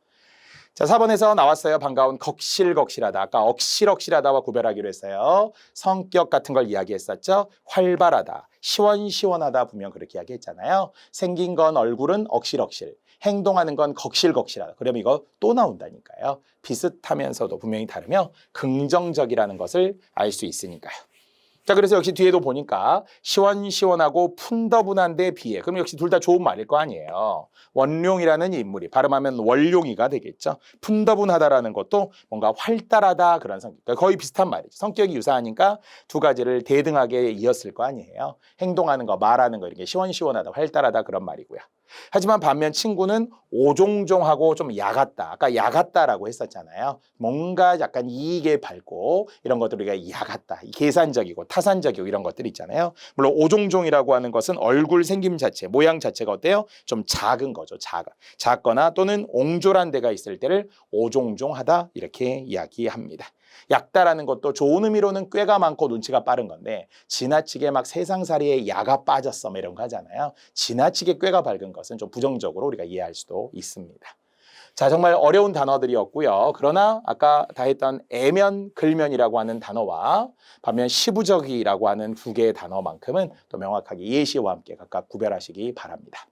자, 4번에서 나왔어요. 반가운 걱실걱실하다. 아까 억실억실하다와 구별하기로 했어요. 성격 같은 걸 이야기했었죠. 활발하다, 시원시원하다 분명 그렇게 이야기했잖아요. 생긴 건 얼굴은 억실억실, 행동하는 건 걱실걱실하다. 그러면 이거 또 나온다니까요. 비슷하면서도 분명히 다르며 긍정적이라는 것을 알 수 있으니까요. 자, 그래서 역시 뒤에도 보니까 시원시원하고 푼더분한데 비해. 그럼 역시 둘 다 좋은 말일 거 아니에요. 원룡이라는 인물이 발음하면 원룡이가 되겠죠. 푼더분하다라는 것도 뭔가 활달하다 그런 성격. 그러니까 거의 비슷한 말이죠. 성격이 유사하니까 두 가지를 대등하게 이었을 거 아니에요. 행동하는 거, 말하는 거 이렇게 시원시원하다, 활달하다 그런 말이고요. 하지만 반면 친구는 오종종하고 좀 야같다. 아까 야같다라고 했었잖아요. 뭔가 약간 이익에 밟고 이런 것들 우리가 야같다. 계산적이고 타산적이고 이런 것들이 있잖아요. 물론 오종종이라고 하는 것은 얼굴 생김 자체, 모양 자체가 어때요? 좀 작은 거죠. 작거나 또는 옹졸한 데가 있을 때를 오종종하다 이렇게 이야기합니다. 얕다라는 것도 좋은 의미로는 꾀가 많고 눈치가 빠른 건데 지나치게 막 세상살이에 야가 빠졌어 뭐 이런 거 하잖아요. 지나치게 꾀가 밝은 것은 좀 부정적으로 우리가 이해할 수도 있습니다. 자, 정말 어려운 단어들이었고요. 그러나 아까 다 했던 애면, 글면이라고 하는 단어와 반면 시부적이라고 하는 두 개의 단어만큼은 또 명확하게 예시와 함께 각각 구별하시기 바랍니다.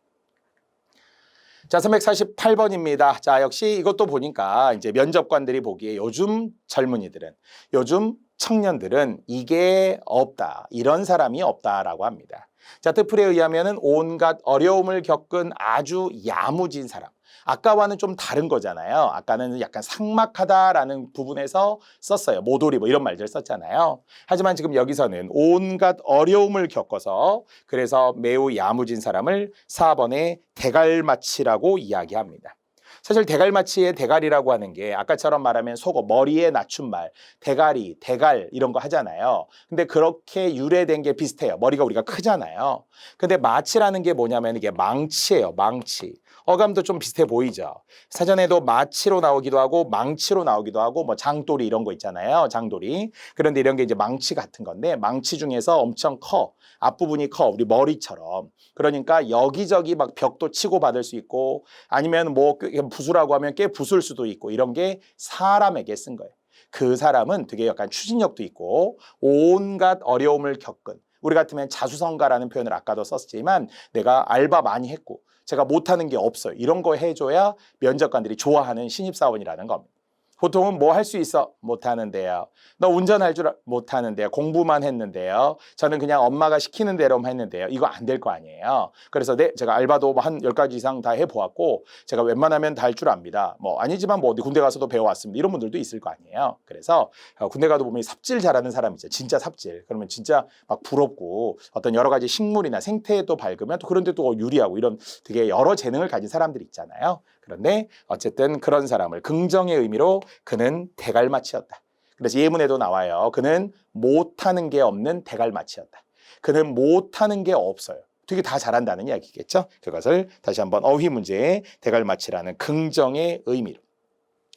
자, 348번입니다. 자, 역시 이것도 보니까 이제 면접관들이 보기에 요즘 젊은이들은, 요즘 청년들은 이게 없다. 이런 사람이 없다라고 합니다. 자, 뜻풀에 의하면은 온갖 어려움을 겪은 아주 야무진 사람. 아까와는 좀 다른 거잖아요. 아까는 약간 삭막하다라는 부분에서 썼어요. 모돌이 뭐 이런 말들 썼잖아요. 하지만 지금 여기서는 온갖 어려움을 겪어서 그래서 매우 야무진 사람을 4번에 대갈마치라고 이야기합니다. 사실 대갈마치의 대갈이라고 하는 게 아까처럼 말하면 속어, 머리에 낮춘말, 대가리, 대갈 이런 거 하잖아요. 근데 그렇게 유래된 게 비슷해요. 머리가 우리가 크잖아요. 근데 마치라는 게 뭐냐면 이게 망치예요. 망치. 어감도 좀 비슷해 보이죠. 사전에도 마치로 나오기도 하고 망치로 나오기도 하고 뭐 장돌이 이런 거 있잖아요. 장돌이. 그런데 이런 게 이제 망치 같은 건데 망치 중에서 엄청 커. 앞부분이 커. 우리 머리처럼. 그러니까 여기저기 막 벽도 치고 받을 수 있고 아니면 뭐 부수라고 하면 꽤 부술 수도 있고 이런 게 사람에게 쓴 거예요. 그 사람은 되게 약간 추진력도 있고 온갖 어려움을 겪은 우리 같으면 자수성가라는 표현을 아까도 썼지만 내가 알바 많이 했고 제가 못하는 게 없어요. 이런 거 해줘야 면접관들이 좋아하는 신입사원이라는 겁니다. 보통은 뭐 할 수 있어? 못하는데요. 너 운전할 줄 못하는데요. 공부만 했는데요. 저는 그냥 엄마가 시키는 대로만 했는데요. 이거 안 될 거 아니에요. 그래서 제가 알바도 한 10가지 이상 다 해보았고 제가 웬만하면 다 할 줄 압니다. 뭐 아니지만 뭐 어디 군대 가서도 배워왔습니다. 이런 분들도 있을 거 아니에요. 그래서 군대 가도 보면 삽질 잘하는 사람 있죠. 진짜 삽질. 그러면 진짜 막 부럽고 어떤 여러 가지 식물이나 생태에도 밝으면 또 그런 데 또 유리하고 이런 되게 여러 재능을 가진 사람들이 있잖아요. 그런데 어쨌든 그런 사람을 긍정의 의미로 그는 대갈마치였다. 그래서 예문에도 나와요. 그는 못하는 게 없는 대갈마치였다. 그는 못하는 게 없어요. 되게 다 잘한다는 이야기겠죠. 그것을 다시 한번 어휘 문제의 대갈마치라는 긍정의 의미로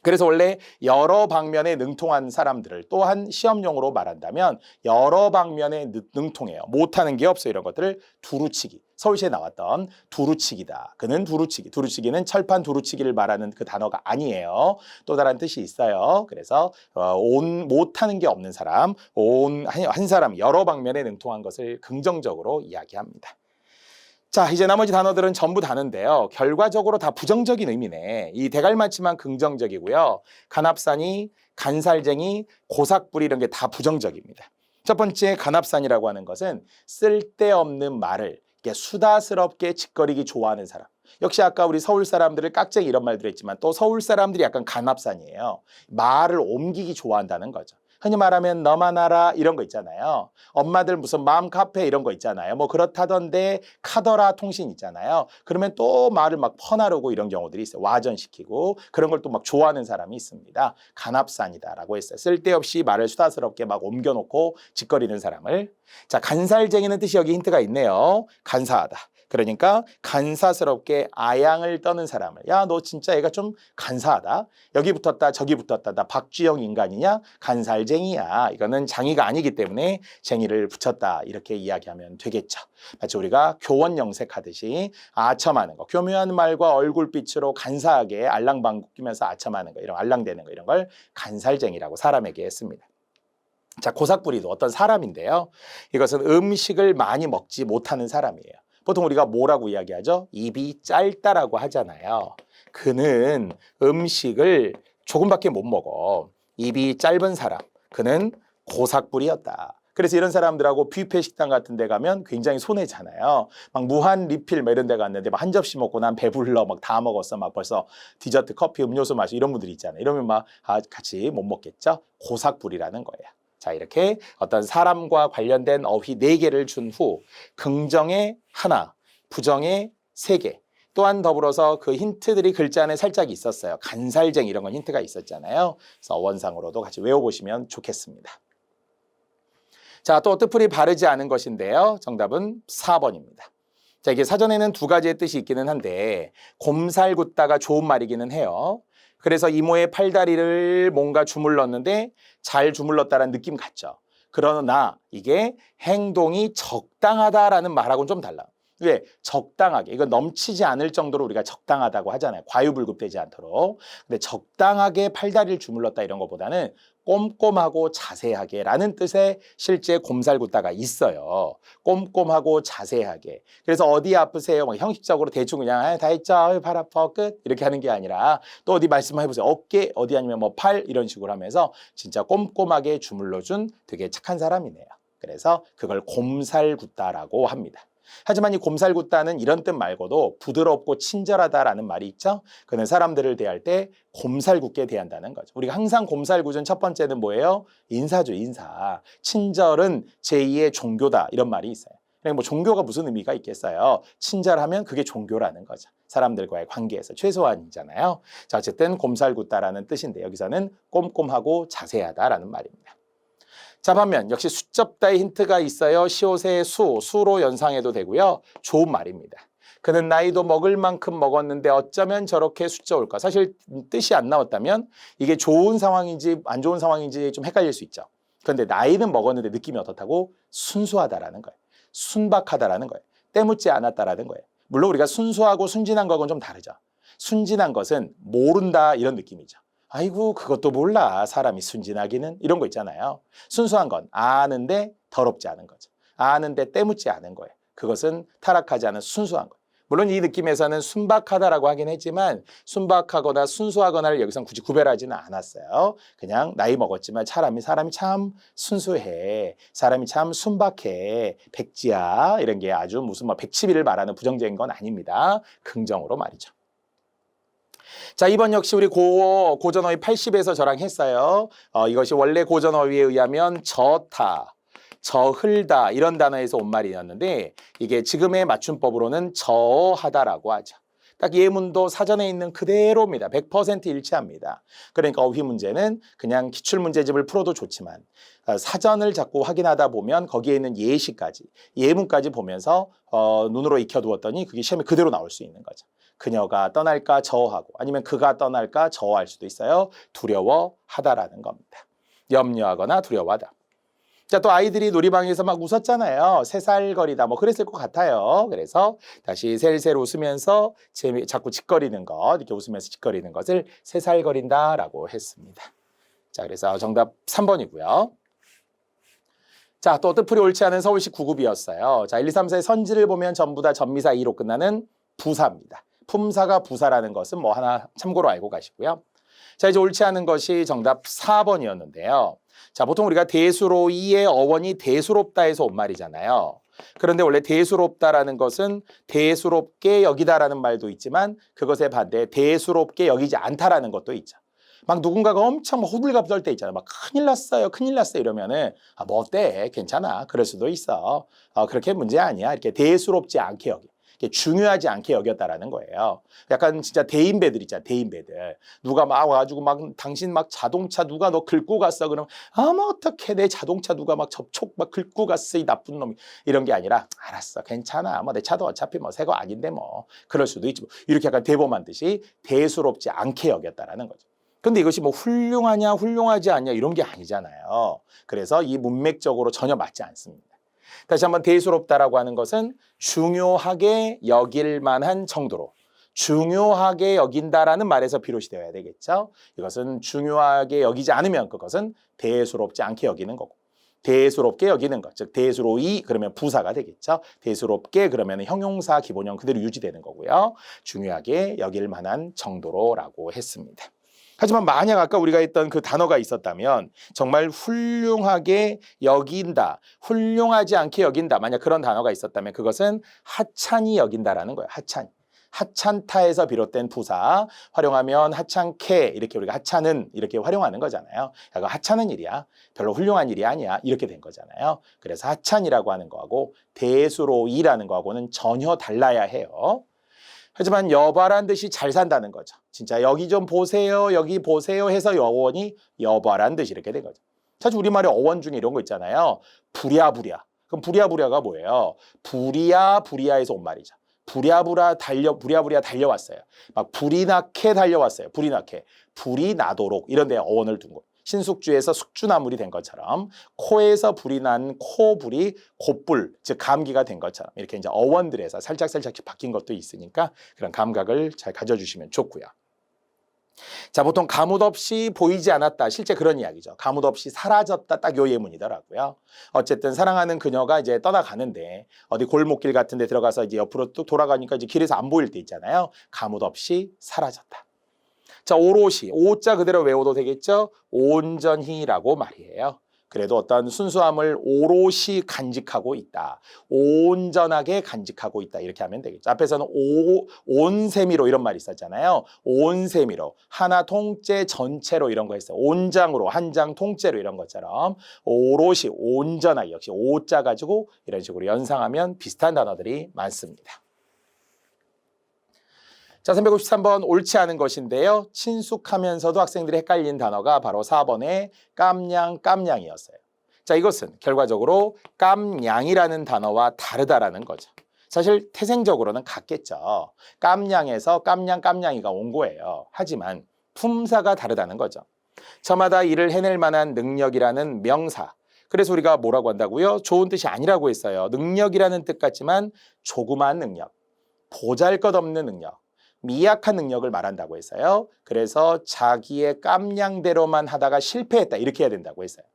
그래서 원래 여러 방면에 능통한 사람들을 또한 시험용으로 말한다면 여러 방면에 능통해요. 못하는 게 없어 이런 것들을 두루치기. 서울시에 나왔던 두루치기다. 그는 두루치기. 두루치기는 철판 두루치기를 말하는 그 단어가 아니에요. 또 다른 뜻이 있어요. 그래서 못하는 게 없는 사람, 한 사람 여러 방면에 능통한 것을 긍정적으로 이야기합니다. 자, 이제 나머지 단어들은 전부 다는데요. 결과적으로 다 부정적인 의미네. 이 대갈맞춤만 긍정적이고요. 간합산이, 간살쟁이, 고삭부리 이런 게 다 부정적입니다. 첫 번째 간합산이라고 하는 것은 쓸데없는 말을 이렇게 수다스럽게 짓거리기 좋아하는 사람. 역시 아까 우리 서울 사람들을 깍쟁이 이런 말들 했지만 또 서울 사람들이 약간 간합산이에요. 말을 옮기기 좋아한다는 거죠. 흔히 말하면 너만 알아 이런 거 있잖아요. 엄마들 무슨 마음 카페 이런 거 있잖아요. 뭐 그렇다던데 카더라 통신 있잖아요. 그러면 또 말을 막 퍼나르고 이런 경우들이 있어요. 와전시키고 그런 걸 또 막 좋아하는 사람이 있습니다. 간합산이다라고 했어요. 쓸데없이 말을 수다스럽게 막 옮겨놓고 짓거리는 사람을. 자, 간살쟁이는 뜻이 여기 힌트가 있네요. 간사하다. 그러니까 간사스럽게 아양을 떠는 사람을 야, 너 진짜 얘가 좀 간사하다. 여기 붙었다 저기 붙었다. 나 박쥐형 인간이냐? 간살쟁이야. 이거는 장이가 아니기 때문에 쟁이를 붙였다. 이렇게 이야기하면 되겠죠. 마치 우리가 교원 영색하듯이 아첨하는 거. 교묘한 말과 얼굴빛으로 간사하게 알랑방귀 끼면서 아첨하는 거. 이런 알랑대는 거. 이런 걸 간살쟁이라고 사람에게 했습니다. 자, 고삭부리도 어떤 사람인데요. 이것은 음식을 많이 먹지 못하는 사람이에요. 보통 우리가 뭐라고 이야기하죠? 입이 짧다라고 하잖아요. 그는 음식을 조금밖에 못 먹어. 입이 짧은 사람. 그는 고삭부리였다. 그래서 이런 사람들하고 뷔페 식당 같은 데 가면 굉장히 손해잖아요. 막 무한 리필 이런 데 갔는데 막 한 접시 먹고 난 배불러 막 다 먹었어. 막 벌써 디저트, 커피, 음료수 마시고 이런 분들이 있잖아요. 이러면 막 같이 못 먹겠죠? 고삭부리라는 거예요. 자, 이렇게 어떤 사람과 관련된 어휘 4개를 준 후 긍정의 하나, 부정의 3개, 또한 더불어서 그 힌트들이 글자 안에 살짝 있었어요. 간살쟁 이런 건 힌트가 있었잖아요. 그래서 원상으로도 같이 외워보시면 좋겠습니다. 자, 또 뜻풀이 바르지 않은 것인데요. 정답은 4번입니다. 자, 이게 사전에는 2가지의 뜻이 있기는 한데 곰살궂다가 좋은 말이기는 해요. 그래서 이모의 팔다리를 뭔가 주물렀는데 잘 주물렀다라는 느낌 같죠. 그러나 이게 행동이 적당하다라는 말하고는 좀 달라. 왜? 적당하게. 이거 넘치지 않을 정도로 우리가 적당하다고 하잖아요. 과유불급되지 않도록. 근데 적당하게 팔다리를 주물렀다 이런 것보다는 꼼꼼하고 자세하게 라는 뜻의 실제 곰살궂다가 있어요. 꼼꼼하고 자세하게. 그래서 어디 아프세요? 막 형식적으로 대충 그냥 다 했죠. 발 아파 끝 이렇게 하는 게 아니라 또 어디 말씀해보세요. 어깨 어디 아니면 뭐 팔 이런 식으로 하면서 진짜 꼼꼼하게 주물러준 되게 착한 사람이네요. 그래서 그걸 곰살궂다라고 합니다. 하지만 이 곰살궂다는 이런 뜻 말고도 부드럽고 친절하다라는 말이 있죠. 그는 사람들을 대할 때 곰살궂게 대한다는 거죠. 우리가 항상 곰살궂은 첫 번째는 뭐예요? 인사죠, 인사. 친절은 제2의 종교다 이런 말이 있어요. 그러니까 뭐 종교가 무슨 의미가 있겠어요? 친절하면 그게 종교라는 거죠. 사람들과의 관계에서 최소한이잖아요. 자, 어쨌든 곰살궂다라는 뜻인데 여기서는 꼼꼼하고 자세하다라는 말입니다. 자, 반면 역시 수접다의 힌트가 있어요. 시옷의 수로 연상해도 되고요. 좋은 말입니다. 그는 나이도 먹을 만큼 먹었는데 어쩌면 저렇게 수저올까. 사실 뜻이 안 나왔다면 이게 좋은 상황인지 안 좋은 상황인지 좀 헷갈릴 수 있죠. 그런데 나이는 먹었는데 느낌이 어떻다고? 순수하다라는 거예요. 순박하다라는 거예요. 때묻지 않았다라는 거예요. 물론 우리가 순수하고 순진한 거하고는 좀 다르죠. 순진한 것은 모른다 이런 느낌이죠. 아이고 그것도 몰라 사람이 순진하기는 이런 거 있잖아요. 순수한 건 아는데 더럽지 않은 거죠. 아는데 때묻지 않은 거예요. 그것은 타락하지 않은 순수한 거예요. 물론 이 느낌에서는 순박하다라고 하긴 했지만 순박하거나 순수하거나를 여기선 굳이 구별하지는 않았어요. 그냥 나이 먹었지만 사람이 참 순수해. 사람이 참 순박해. 백지야 이런 게 아주 무슨 뭐 백치미를 말하는 부정적인 건 아닙니다. 긍정으로 말이죠. 자, 이번 역시 우리 고전어휘 80에서 저랑 했어요. 이것이 원래 고전어휘에 의하면 저타, 저흘다 이런 단어에서 온 말이었는데 이게 지금의 맞춤법으로는 저하다라고 하죠. 딱 예문도 사전에 있는 그대로입니다. 100% 일치합니다. 그러니까 어휘 문제는 그냥 기출문제집을 풀어도 좋지만 사전을 자꾸 확인하다 보면 거기에 있는 예시까지, 예문까지 보면서 눈으로 익혀두었더니 그게 시험에 그대로 나올 수 있는 거죠. 그녀가 떠날까 저하고 아니면 그가 떠날까 저할 수도 있어요. 두려워하다라는 겁니다. 염려하거나 두려워하다. 자, 또 아이들이 놀이방에서 막 웃었잖아요. 3살 거리다 뭐 그랬을 것 같아요. 그래서 다시 셀셀 웃으면서 자꾸 짓거리는 것, 이렇게 웃으면서 짓거리는 것을 3살 거린다라고 했습니다. 자, 그래서 정답 3번이고요. 자, 또 뜻풀이 옳지 않은 서울시 9급이었어요. 자, 1, 2, 3, 4의 선지를 보면 전부 다 전미사 이로 끝나는 부사입니다. 품사가 부사라는 것은 뭐 하나 참고로 알고 가시고요. 자, 이제 옳지 않은 것이 정답 4번이었는데요. 자, 보통 우리가 대수로이의 어원이 대수롭다에서 온 말이잖아요. 그런데 원래 대수롭다라는 것은 대수롭게 여기다라는 말도 있지만 그것에 반대 대수롭게 여기지 않다라는 것도 있죠. 막 누군가가 엄청 호들갑 떨 때 있잖아요. 막 큰일 났어요, 큰일 났어요 이러면은 뭐 어때? 괜찮아. 그럴 수도 있어. 그렇게 문제 아니야. 이렇게 대수롭지 않게 여기. 중요하지 않게 여겼다라는 거예요. 약간 진짜 대인배들 있잖아, 대인배들. 누가 막 와가지고 막 당신 막 자동차 누가 너 긁고 갔어? 그러면 뭐 어떡해 내 자동차 누가 막 접촉 막 긁고 갔어 이 나쁜 놈이. 이런 게 아니라 알았어 괜찮아 뭐 내 차도 어차피 뭐 새 거 아닌데 뭐 그럴 수도 있지. 뭐. 이렇게 약간 대범한 듯이 대수롭지 않게 여겼다라는 거죠. 근데 이것이 뭐 훌륭하냐 훌륭하지 않냐 이런 게 아니잖아요. 그래서 이 문맥적으로 전혀 맞지 않습니다. 다시 한번 대수롭다라고 하는 것은 중요하게 여길 만한 정도로 중요하게 여긴다라는 말에서 비롯이 되어야 되겠죠. 이것은 중요하게 여기지 않으면 그것은 대수롭지 않게 여기는 거고 대수롭게 여기는 것, 즉 대수로이 그러면 부사가 되겠죠. 대수롭게 그러면 형용사 기본형 그대로 유지되는 거고요. 중요하게 여길 만한 정도로라고 했습니다. 하지만 만약 아까 우리가 했던 그 단어가 있었다면 정말 훌륭하게 여긴다, 훌륭하지 않게 여긴다. 만약 그런 단어가 있었다면 그것은 하찮이 여긴다라는 거예요. 하찮. 하찮다에서 비롯된 부사 활용하면 하찮게 이렇게 우리가 하찮은 이렇게 활용하는 거잖아요. 야, 하찮은 일이야. 별로 훌륭한 일이 아니야. 이렇게 된 거잖아요. 그래서 하찮이라고 하는 거하고 대수로이라는 거하고는 전혀 달라야 해요. 하지만 여바란 듯이 잘 산다는 거죠. 진짜 여기 좀 보세요, 여기 보세요 해서 어원이 여바란 듯이 이렇게 된 거죠. 사실 우리말에 어원 중에 이런 거 있잖아요. 부랴부랴. 그럼 부랴부랴가 뭐예요? 부랴부랴에서 온 말이죠. 부랴부랴 달려왔어요. 막 불이 나게 달려왔어요. 불이 나게. 불이 나도록 이런 데 어원을 둔 거예요. 신숙주에서 숙주나물이 된 것처럼 코에서 불이 난 코불이 곧불, 즉 감기가 된 것처럼 이렇게 이제 어원들에서 살짝살짝 바뀐 것도 있으니까 그런 감각을 잘 가져주시면 좋고요. 자, 보통 가뭇 없이 보이지 않았다. 실제 그런 이야기죠. 가뭇 없이 사라졌다. 딱 요 예문이더라고요. 어쨌든 사랑하는 그녀가 이제 떠나가는데 어디 골목길 같은 데 들어가서 이제 옆으로 또 돌아가니까 이제 길에서 안 보일 때 있잖아요. 가뭇 없이 사라졌다. 자, 오롯이, 오자 그대로 외워도 되겠죠? 온전히라고 말이에요. 그래도 어떤 순수함을 오롯이 간직하고 있다. 온전하게 간직하고 있다. 이렇게 하면 되겠죠. 앞에서는 온세미로 이런 말이 있었잖아요. 온세미로, 하나 통째 전체로 이런 거 했어요. 온장으로, 한 장 통째로 이런 것처럼 오롯이, 온전하게 역시 오자 가지고 이런 식으로 연상하면 비슷한 단어들이 많습니다. 자, 353번 옳지 않은 것인데요. 친숙하면서도 학생들이 헷갈린 단어가 바로 4번의 깜냥이었어요. 자, 이것은 결과적으로 깜냥이라는 단어와 다르다라는 거죠. 사실 태생적으로는 같겠죠. 깜냥에서 깜냥이가 온 거예요. 하지만 품사가 다르다는 거죠. 저마다 일을 해낼 만한 능력이라는 명사. 그래서 우리가 뭐라고 한다고요? 좋은 뜻이 아니라고 했어요. 능력이라는 뜻 같지만 조그마한 능력, 보잘것없는 능력. 미약한 능력을 말한다고 했어요. 그래서 자기의 깜냥대로만 하다가 실패했다 이렇게 해야 된다고 했어요.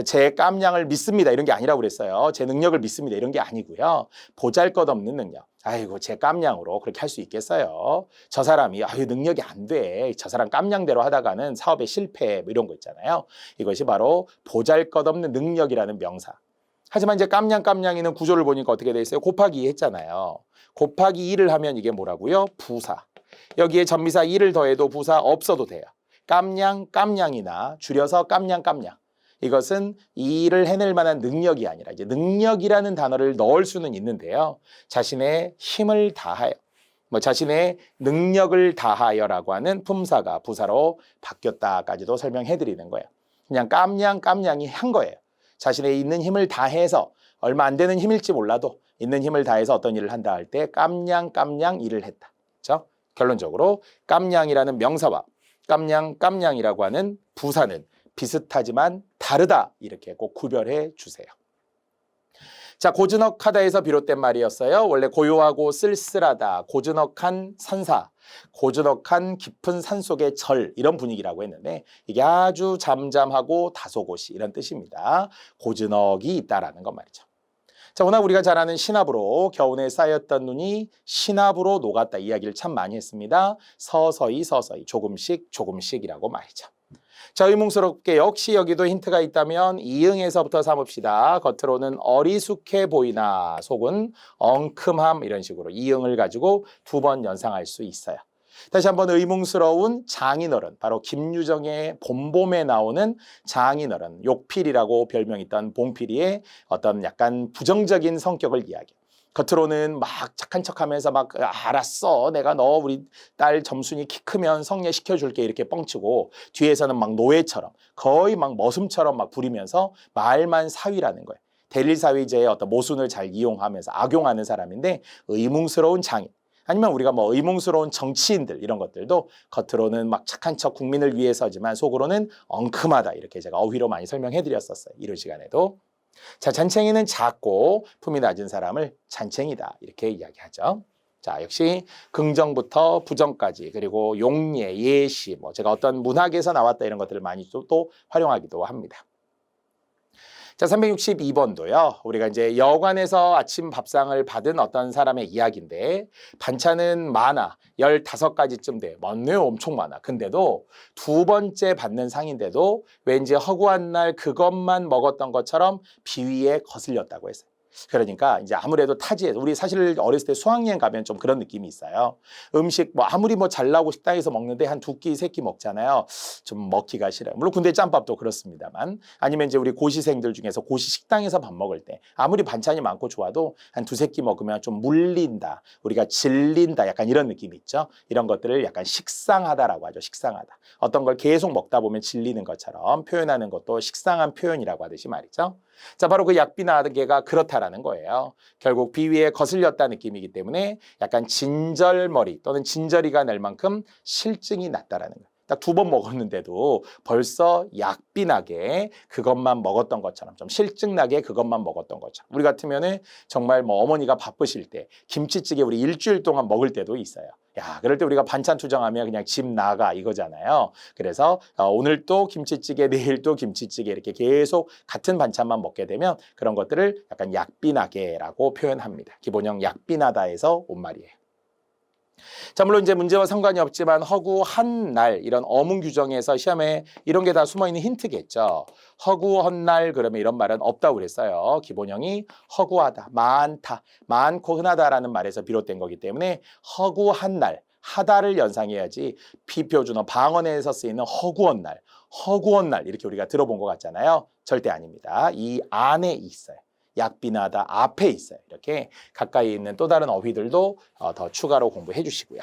제 깜냥을 믿습니다 이런 게 아니라고 그랬어요. 제 능력을 믿습니다 이런 게 아니고요. 보잘것없는 능력. 아이고 제 깜냥으로 그렇게 할 수 있겠어요. 저 사람이 능력이 안 돼. 저 사람 깜냥대로 하다가는 사업에 실패 뭐 이런 거 있잖아요. 이것이 바로 보잘것없는 능력이라는 명사. 하지만 이제 깜냥이는 구조를 보니까 어떻게 돼 있어요? 곱하기 2 했잖아요. 곱하기 2를 하면 이게 뭐라고요? 부사. 여기에 전미사 2를 더해도 부사 없어도 돼요. 깜냥이나 줄여서 깜냥. 이것은 이 일을 해낼 만한 능력이 아니라 이제 능력이라는 단어를 넣을 수는 있는데요. 자신의 힘을 다하여 뭐 자신의 능력을 다하여라고 하는 품사가 부사로 바뀌었다까지도 설명해 드리는 거예요. 그냥 깜냥깜냥이 한 거예요. 자신의 있는 힘을 다해서 얼마 안 되는 힘일지 몰라도 있는 힘을 다해서 어떤 일을 한다 할 때 깜냥깜냥 일을 했다. 그렇죠? 결론적으로 깜냥이라는 명사와 깜냥깜냥이라고 하는 부사는 비슷하지만 다르다. 이렇게 꼭 구별해 주세요. 자, 고즈넉하다에서 비롯된 말이었어요. 원래 고요하고 쓸쓸하다, 고즈넉한 산사, 고즈넉한 깊은 산속의 절 이런 분위기라고 했는데 이게 아주 잠잠하고 다소곳이 이런 뜻입니다. 고즈넉이 있다라는 것 말이죠. 자, 워낙 우리가 잘 아는 시나브로 겨우내 쌓였던 눈이 시나브로 녹았다 이야기를 참 많이 했습니다. 서서히 조금씩이라고 말이죠. 자, 의문스럽게 역시 여기도 힌트가 있다면 이응에서부터 삼읍시다. 겉으로는 어리숙해 보이나 속은 엉큼함 이런 식으로 이응을 가지고 두 번 연상할 수 있어요. 다시 한번 의문스러운 장인어른, 바로 김유정의 봄봄에 나오는 장인어른, 욕필이라고 별명이 있던 봉필이의 어떤 약간 부정적인 성격을 이야기해요. 겉으로는 막 착한 척하면서 막 알았어 내가 너 우리 딸 점순이 키 크면 성례시켜줄게 이렇게 뻥치고 뒤에서는 막 노예처럼 거의 막 머슴처럼 막 부리면서 말만 사위라는 거예요. 대릴사위제의 어떤 모순을 잘 이용하면서 악용하는 사람인데 의문스러운 장인 아니면 우리가 뭐 의문스러운 정치인들 이런 것들도 겉으로는 막 착한 척 국민을 위해서지만 속으로는 엉큼하다 이렇게 제가 어휘로 많이 설명해 드렸었어요. 이런 시간에도. 자, 잔챙이는 작고 품이 낮은 사람을 잔챙이다 이렇게 이야기하죠. 자, 역시 긍정부터 부정까지 그리고 용례, 예시 뭐 제가 어떤 문학에서 나왔다 이런 것들을 많이 또 활용하기도 합니다. 자, 362번도요. 우리가 이제 여관에서 아침 밥상을 받은 어떤 사람의 이야기인데 반찬은 많아. 15가지쯤 돼. 많네요. 엄청 많아. 근데도 두 번째 받는 상인데도 왠지 허구한 날 그것만 먹었던 것처럼 비위에 거슬렸다고 했어요. 그러니까 이제 아무래도 타지에서 우리 사실 어렸을 때 수학여행 가면 좀 그런 느낌이 있어요. 음식 뭐 아무리 뭐 잘 나오고 식당에서 먹는데 한 2끼, 3끼 먹잖아요. 좀 먹기가 싫어요. 물론 군대 짬밥도 그렇습니다만 아니면 이제 우리 고시생들 중에서 고시 식당에서 밥 먹을 때 아무리 반찬이 많고 좋아도 한 2-3끼 먹으면 좀 물린다. 우리가 질린다. 약간 이런 느낌이 있죠. 이런 것들을 약간 식상하다라고 하죠. 식상하다. 어떤 걸 계속 먹다 보면 질리는 것처럼 표현하는 것도 식상한 표현이라고 하듯이 말이죠. 자, 바로 그 약비나게가 그렇다라는 거예요. 결국 비위에 거슬렸다 느낌이기 때문에 약간 진절머리 또는 진저리가 날 만큼 실증이 났다라는 거예요. 딱 2번 먹었는데도 벌써 약비나게 그것만 먹었던 것처럼 좀 실증나게 그것만 먹었던 것처럼 우리 같으면은 정말 뭐 어머니가 바쁘실 때 김치찌개 우리 일주일 동안 먹을 때도 있어요. 야, 그럴 때 우리가 반찬 투정하면 그냥 집 나가 이거잖아요. 그래서 오늘 또 김치찌개, 내일 또 김치찌개 이렇게 계속 같은 반찬만 먹게 되면 그런 것들을 약간 약비나게라고 표현합니다. 기본형 약비나다에서 온 말이에요. 자, 물론 이제 문제와 상관이 없지만 허구한 날 이런 어문 규정에서 시험에 이런 게 다 숨어있는 힌트겠죠. 허구한 날 그러면 이런 말은 없다고 그랬어요. 기본형이 허구하다, 많다, 많고 흔하다라는 말에서 비롯된 거기 때문에 허구한 날, 하다를 연상해야지 비표준어 방언에서 쓰이는 허구한 날 이렇게 우리가 들어본 것 같잖아요. 절대 아닙니다. 이 안에 있어요. 약비나다 앞에 있어요. 이렇게 가까이 있는 또 다른 어휘들도 더 추가로 공부해 주시고요.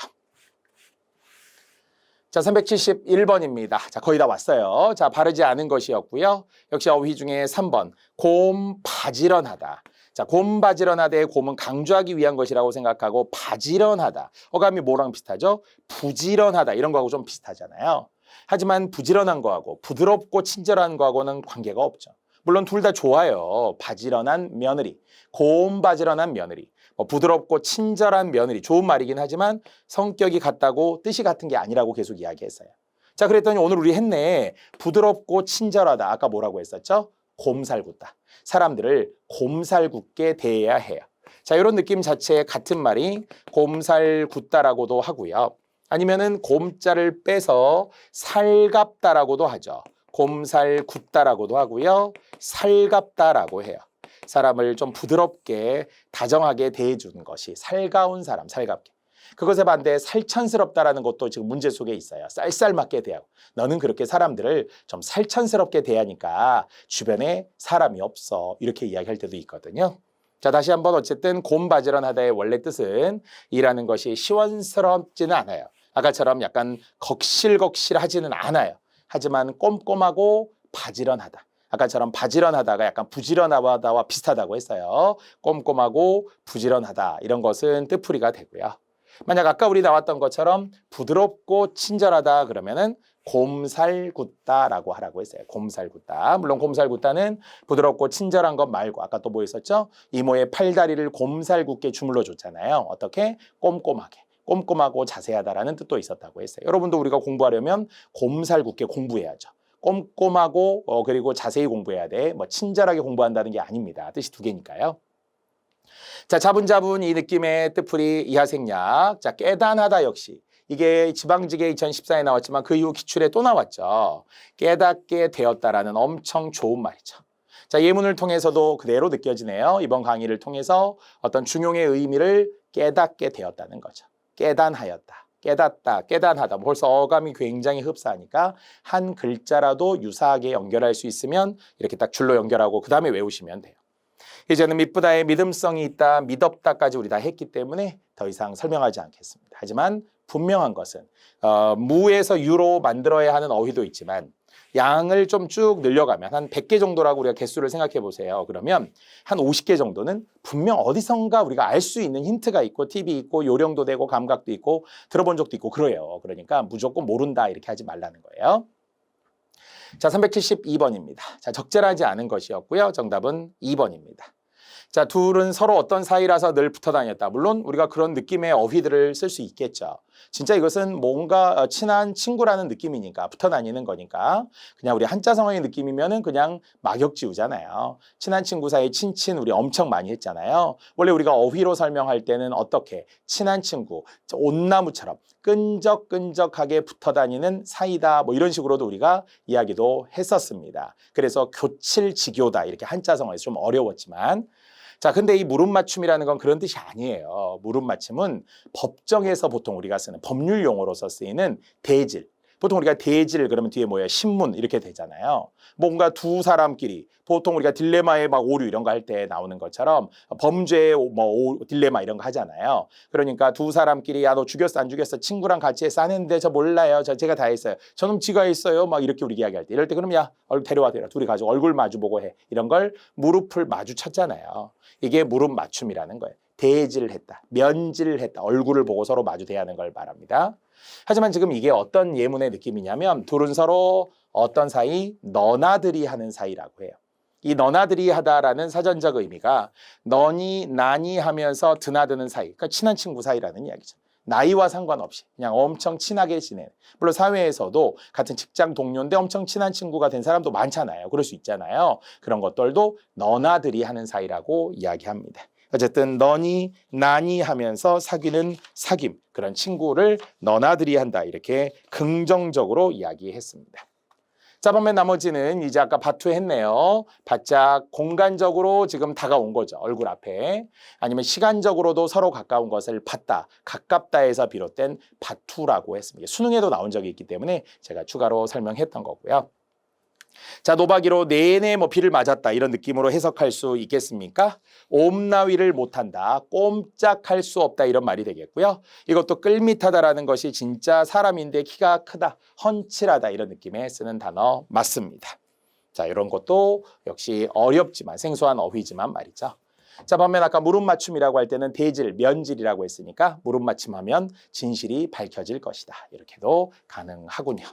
자, 371번입니다. 자, 거의 다 왔어요. 자, 바르지 않은 것이었고요. 역시 어휘 중에 3번 곰 바지런하다. 자, 곰 바지런하다의 곰은 강조하기 위한 것이라고 생각하고 바지런하다. 어감이 뭐랑 비슷하죠? 부지런하다 이런 거하고 좀 비슷하잖아요. 하지만 부지런한 거하고 부드럽고 친절한 거하고는 관계가 없죠. 물론 둘 다 좋아요. 바지런한 며느리, 고운 바지런한 며느리, 부드럽고 친절한 며느리 좋은 말이긴 하지만 성격이 같다고 뜻이 같은 게 아니라고 계속 이야기했어요. 자, 그랬더니 오늘 우리 했네. 부드럽고 친절하다. 아까 뭐라고 했었죠? 곰살궂다. 사람들을 곰살궂게 대해야 해요. 자, 이런 느낌 자체에 같은 말이 곰살궂다라고도 하고요. 아니면은 곰자를 빼서 살갑다라고도 하죠. 곰살궂다라고도 하고요. 살갑다라고 해요. 사람을 좀 부드럽게 다정하게 대해주는 것이 살가운 사람, 살갑게. 그것에 반대 살천스럽다라는 것도 지금 문제 속에 있어요. 쌀쌀맞게 대하고. 너는 그렇게 사람들을 좀 살천스럽게 대하니까 주변에 사람이 없어. 이렇게 이야기할 때도 있거든요. 자, 다시 한번 어쨌든 곰바지런하다의 원래 뜻은 이라는 것이 시원스럽지는 않아요. 아까처럼 약간 거실거실하지는 않아요. 하지만 꼼꼼하고 바지런하다. 아까처럼 바지런하다가 약간 부지런하다와 비슷하다고 했어요. 꼼꼼하고 부지런하다 이런 것은 뜻풀이가 되고요. 만약 아까 우리 나왔던 것처럼 부드럽고 친절하다 그러면은 곰살궂다라고 하라고 했어요. 곰살궂다. 물론 곰살궂다는 부드럽고 친절한 것 말고 아까 또 뭐 있었죠? 이모의 팔다리를 곰살궂게 주물러 줬잖아요. 어떻게? 꼼꼼하게. 꼼꼼하고 자세하다라는 뜻도 있었다고 했어요. 여러분도 우리가 공부하려면 곰살궂게 공부해야죠. 꼼꼼하고 그리고 자세히 공부해야 돼. 뭐 친절하게 공부한다는 게 아닙니다. 뜻이 두 개니까요. 자, 자분자분 이 느낌의 뜻풀이 이하생략. 자, 깨단하다 역시. 이게 지방지계 2014에 나왔지만 그 이후 기출에 또 나왔죠. 깨닫게 되었다라는 엄청 좋은 말이죠. 자, 예문을 통해서도 그대로 느껴지네요. 이번 강의를 통해서 어떤 중용의 의미를 깨닫게 되었다는 거죠. 깨단하였다. 깨닫다, 깨단하다. 벌써 어감이 굉장히 흡사하니까 한 글자라도 유사하게 연결할 수 있으면 이렇게 딱 줄로 연결하고 그 다음에 외우시면 돼요. 이제는 미쁘다의 믿음성이 있다, 믿었다까지 우리 다 했기 때문에 더 이상 설명하지 않겠습니다. 하지만 분명한 것은 무에서 유로 만들어야 하는 어휘도 있지만 양을 좀 쭉 늘려가면 한 100개 정도라고 우리가 개수를 생각해 보세요. 그러면 한 50개 정도는 분명 어디선가 우리가 알 수 있는 힌트가 있고 팁이 있고 요령도 되고 감각도 있고 들어본 적도 있고 그래요. 그러니까 무조건 모른다 이렇게 하지 말라는 거예요. 자, 372번입니다. 자, 적절하지 않은 것이었고요. 정답은 2번입니다. 자, 둘은 서로 어떤 사이라서 늘 붙어 다녔다. 물론 우리가 그런 느낌의 어휘들을 쓸 수 있겠죠. 진짜 이것은 뭔가 친한 친구라는 느낌이니까 붙어 다니는 거니까 그냥 우리 한자성어의 느낌이면은 그냥 막역 지우잖아요. 친한 친구 사이 친친 우리 엄청 많이 했잖아요. 원래 우리가 어휘로 설명할 때는 어떻게 친한 친구, 온나무처럼 끈적끈적하게 붙어 다니는 사이다 뭐 이런 식으로도 우리가 이야기도 했었습니다. 그래서 교칠지교다 이렇게 한자성어에서 좀 어려웠지만 자, 근데 이 무릎 맞춤이라는 건 그런 뜻이 아니에요. 무릎 맞춤은 법정에서 보통 우리가 쓰는 법률 용어로서 쓰이는 대질. 보통 우리가 대질 그러면 뒤에 뭐예요? 신문 이렇게 되잖아요. 뭔가 두 사람끼리 보통 우리가 딜레마의 막 오류 이런 거 할 때 나오는 것처럼 범죄의 뭐 딜레마 이런 거 하잖아요. 그러니까 두 사람끼리 야 너 죽였어 안 죽였어 친구랑 같이 했어 안 했는데 저 몰라요. 제가 다 했어요. 저놈 지가 했어요. 막 이렇게 우리 이야기할 때 이럴 때 그럼 야 데려와 둘이 가지고 얼굴 마주 보고 해. 이런 걸 무릎을 마주쳤잖아요. 이게 무릎 맞춤이라는 거예요. 대질을 했다. 면질을 했다. 얼굴을 보고 서로 마주 대하는 걸 말합니다. 하지만 지금 이게 어떤 예문의 느낌이냐면 둘은 서로 어떤 사이? 너나들이 하는 사이라고 해요. 이 너나들이 하다라는 사전적 의미가 너니 나니 하면서 드나드는 사이, 그러니까 친한 친구 사이라는 이야기죠. 나이와 상관없이 그냥 엄청 친하게 지내는. 물론 사회에서도 같은 직장 동료인데 엄청 친한 친구가 된 사람도 많잖아요. 그럴 수 있잖아요. 그런 것들도 너나들이 하는 사이라고 이야기합니다. 어쨌든 너니 나니 하면서 사귀는 사귐 그런 친구를 너나들이 한다 이렇게 긍정적으로 이야기했습니다. 자, 반면 나머지는 이제 아까 바투 했네요. 바짝 공간적으로 지금 다가온 거죠. 얼굴 앞에. 아니면 시간적으로도 서로 가까운 것을 봤다, 가깝다에서 비롯된 바투라고 했습니다. 수능에도 나온 적이 있기 때문에 제가 추가로 설명했던 거고요. 자, 노박이로 내내 뭐 비를 맞았다 이런 느낌으로 해석할 수 있겠습니까? 옴나위를 못한다, 꼼짝할 수 없다 이런 말이 되겠고요. 이것도 끌밋하다라는 것이 진짜 사람인데 키가 크다, 훤칠하다 이런 느낌에 쓰는 단어 맞습니다. 자, 이런 것도 역시 어렵지만 생소한 어휘지만 말이죠. 자, 반면 아까 무릎 맞춤이라고 할 때는 대질, 면질이라고 했으니까 무릎 맞춤하면 진실이 밝혀질 것이다. 이렇게도 가능하군요.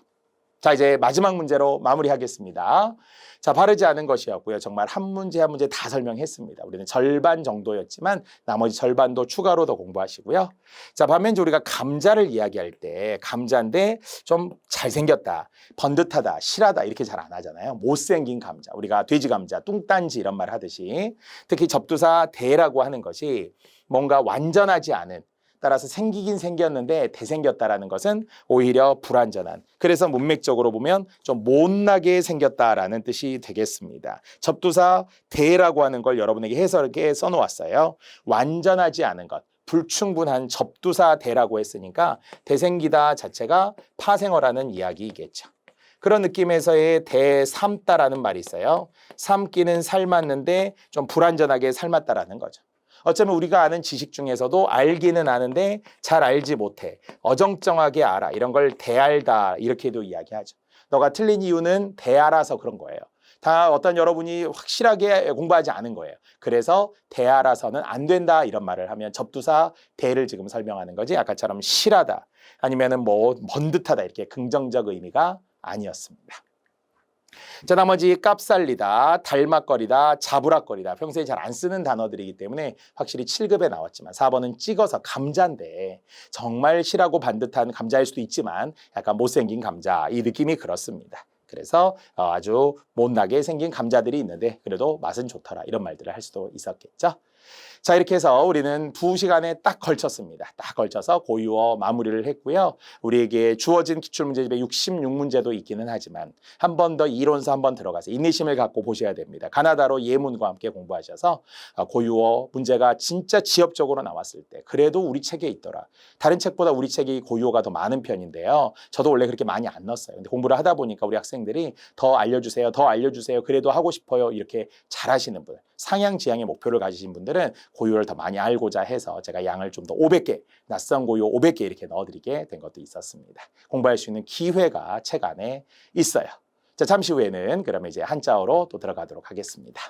자, 이제 마지막 문제로 마무리하겠습니다. 자, 바르지 않은 것이었고요. 정말 한 문제 한 문제 다 설명했습니다. 우리는 절반 정도였지만 나머지 절반도 추가로 더 공부하시고요. 자, 반면 우리가 감자를 이야기할 때 감자인데 좀 잘생겼다, 번듯하다, 실하다 이렇게 잘 안 하잖아요. 못생긴 감자, 우리가 돼지 감자, 뚱딴지 이런 말 하듯이 특히 접두사 대라고 하는 것이 뭔가 완전하지 않은 따라서 생기긴 생겼는데 대생겼다라는 것은 오히려 불완전한, 그래서 문맥적으로 보면 좀 못나게 생겼다라는 뜻이 되겠습니다. 접두사 대라고 하는 걸 여러분에게 해석에 써놓았어요. 완전하지 않은 것, 불충분한 접두사 대라고 했으니까 대생기다 자체가 파생어라는 이야기이겠죠. 그런 느낌에서의 대삶다라는 말이 있어요. 삶기는 삶았는데 좀 불완전하게 삶았다라는 거죠. 어쩌면 우리가 아는 지식 중에서도 알기는 아는데 잘 알지 못해. 어정쩡하게 알아. 이런 걸 대알다 이렇게도 이야기하죠. 너가 틀린 이유는 대알아서 그런 거예요. 다 어떤 여러분이 확실하게 공부하지 않은 거예요. 그래서 대알아서는 안 된다 이런 말을 하면 접두사 대를 지금 설명하는 거지 아까처럼 실하다 아니면은 뭐 먼 듯하다 이렇게 긍정적 의미가 아니었습니다. 자, 나머지 깝살리다, 달막거리다, 자부락거리다. 평소에 잘 안 쓰는 단어들이기 때문에 확실히 7급에 나왔지만 4번은 찍어서 감자인데 정말 실하고 반듯한 감자일 수도 있지만 약간 못생긴 감자 이 느낌이 그렇습니다. 그래서 아주 못나게 생긴 감자들이 있는데 그래도 맛은 좋더라 이런 말들을 할 수도 있었겠죠. 자, 이렇게 해서 우리는 2시간에 딱 걸쳤습니다. 딱 걸쳐서 고유어 마무리를 했고요. 우리에게 주어진 기출문제집에 66문제도 있기는 하지만 한 번 더 이론서 한번 들어가서 인내심을 갖고 보셔야 됩니다. 가나다로 예문과 함께 공부하셔서 고유어 문제가 진짜 지엽적으로 나왔을 때 그래도 우리 책에 있더라. 다른 책보다 우리 책이 고유어가 더 많은 편인데요. 저도 원래 그렇게 많이 안 넣었어요. 근데 공부를 하다 보니까 우리 학생들이 더 알려주세요. 더 알려주세요. 그래도 하고 싶어요. 이렇게 잘하시는 분. 상향 지향의 목표를 가지신 분들은 고유어를 더 많이 알고자 해서 제가 양을 좀 더 500개, 낯선 고유어 500개 이렇게 넣어드리게 된 것도 있었습니다. 공부할 수 있는 기회가 책 안에 있어요. 자, 잠시 후에는 그러면 이제 한자어로 또 들어가도록 하겠습니다.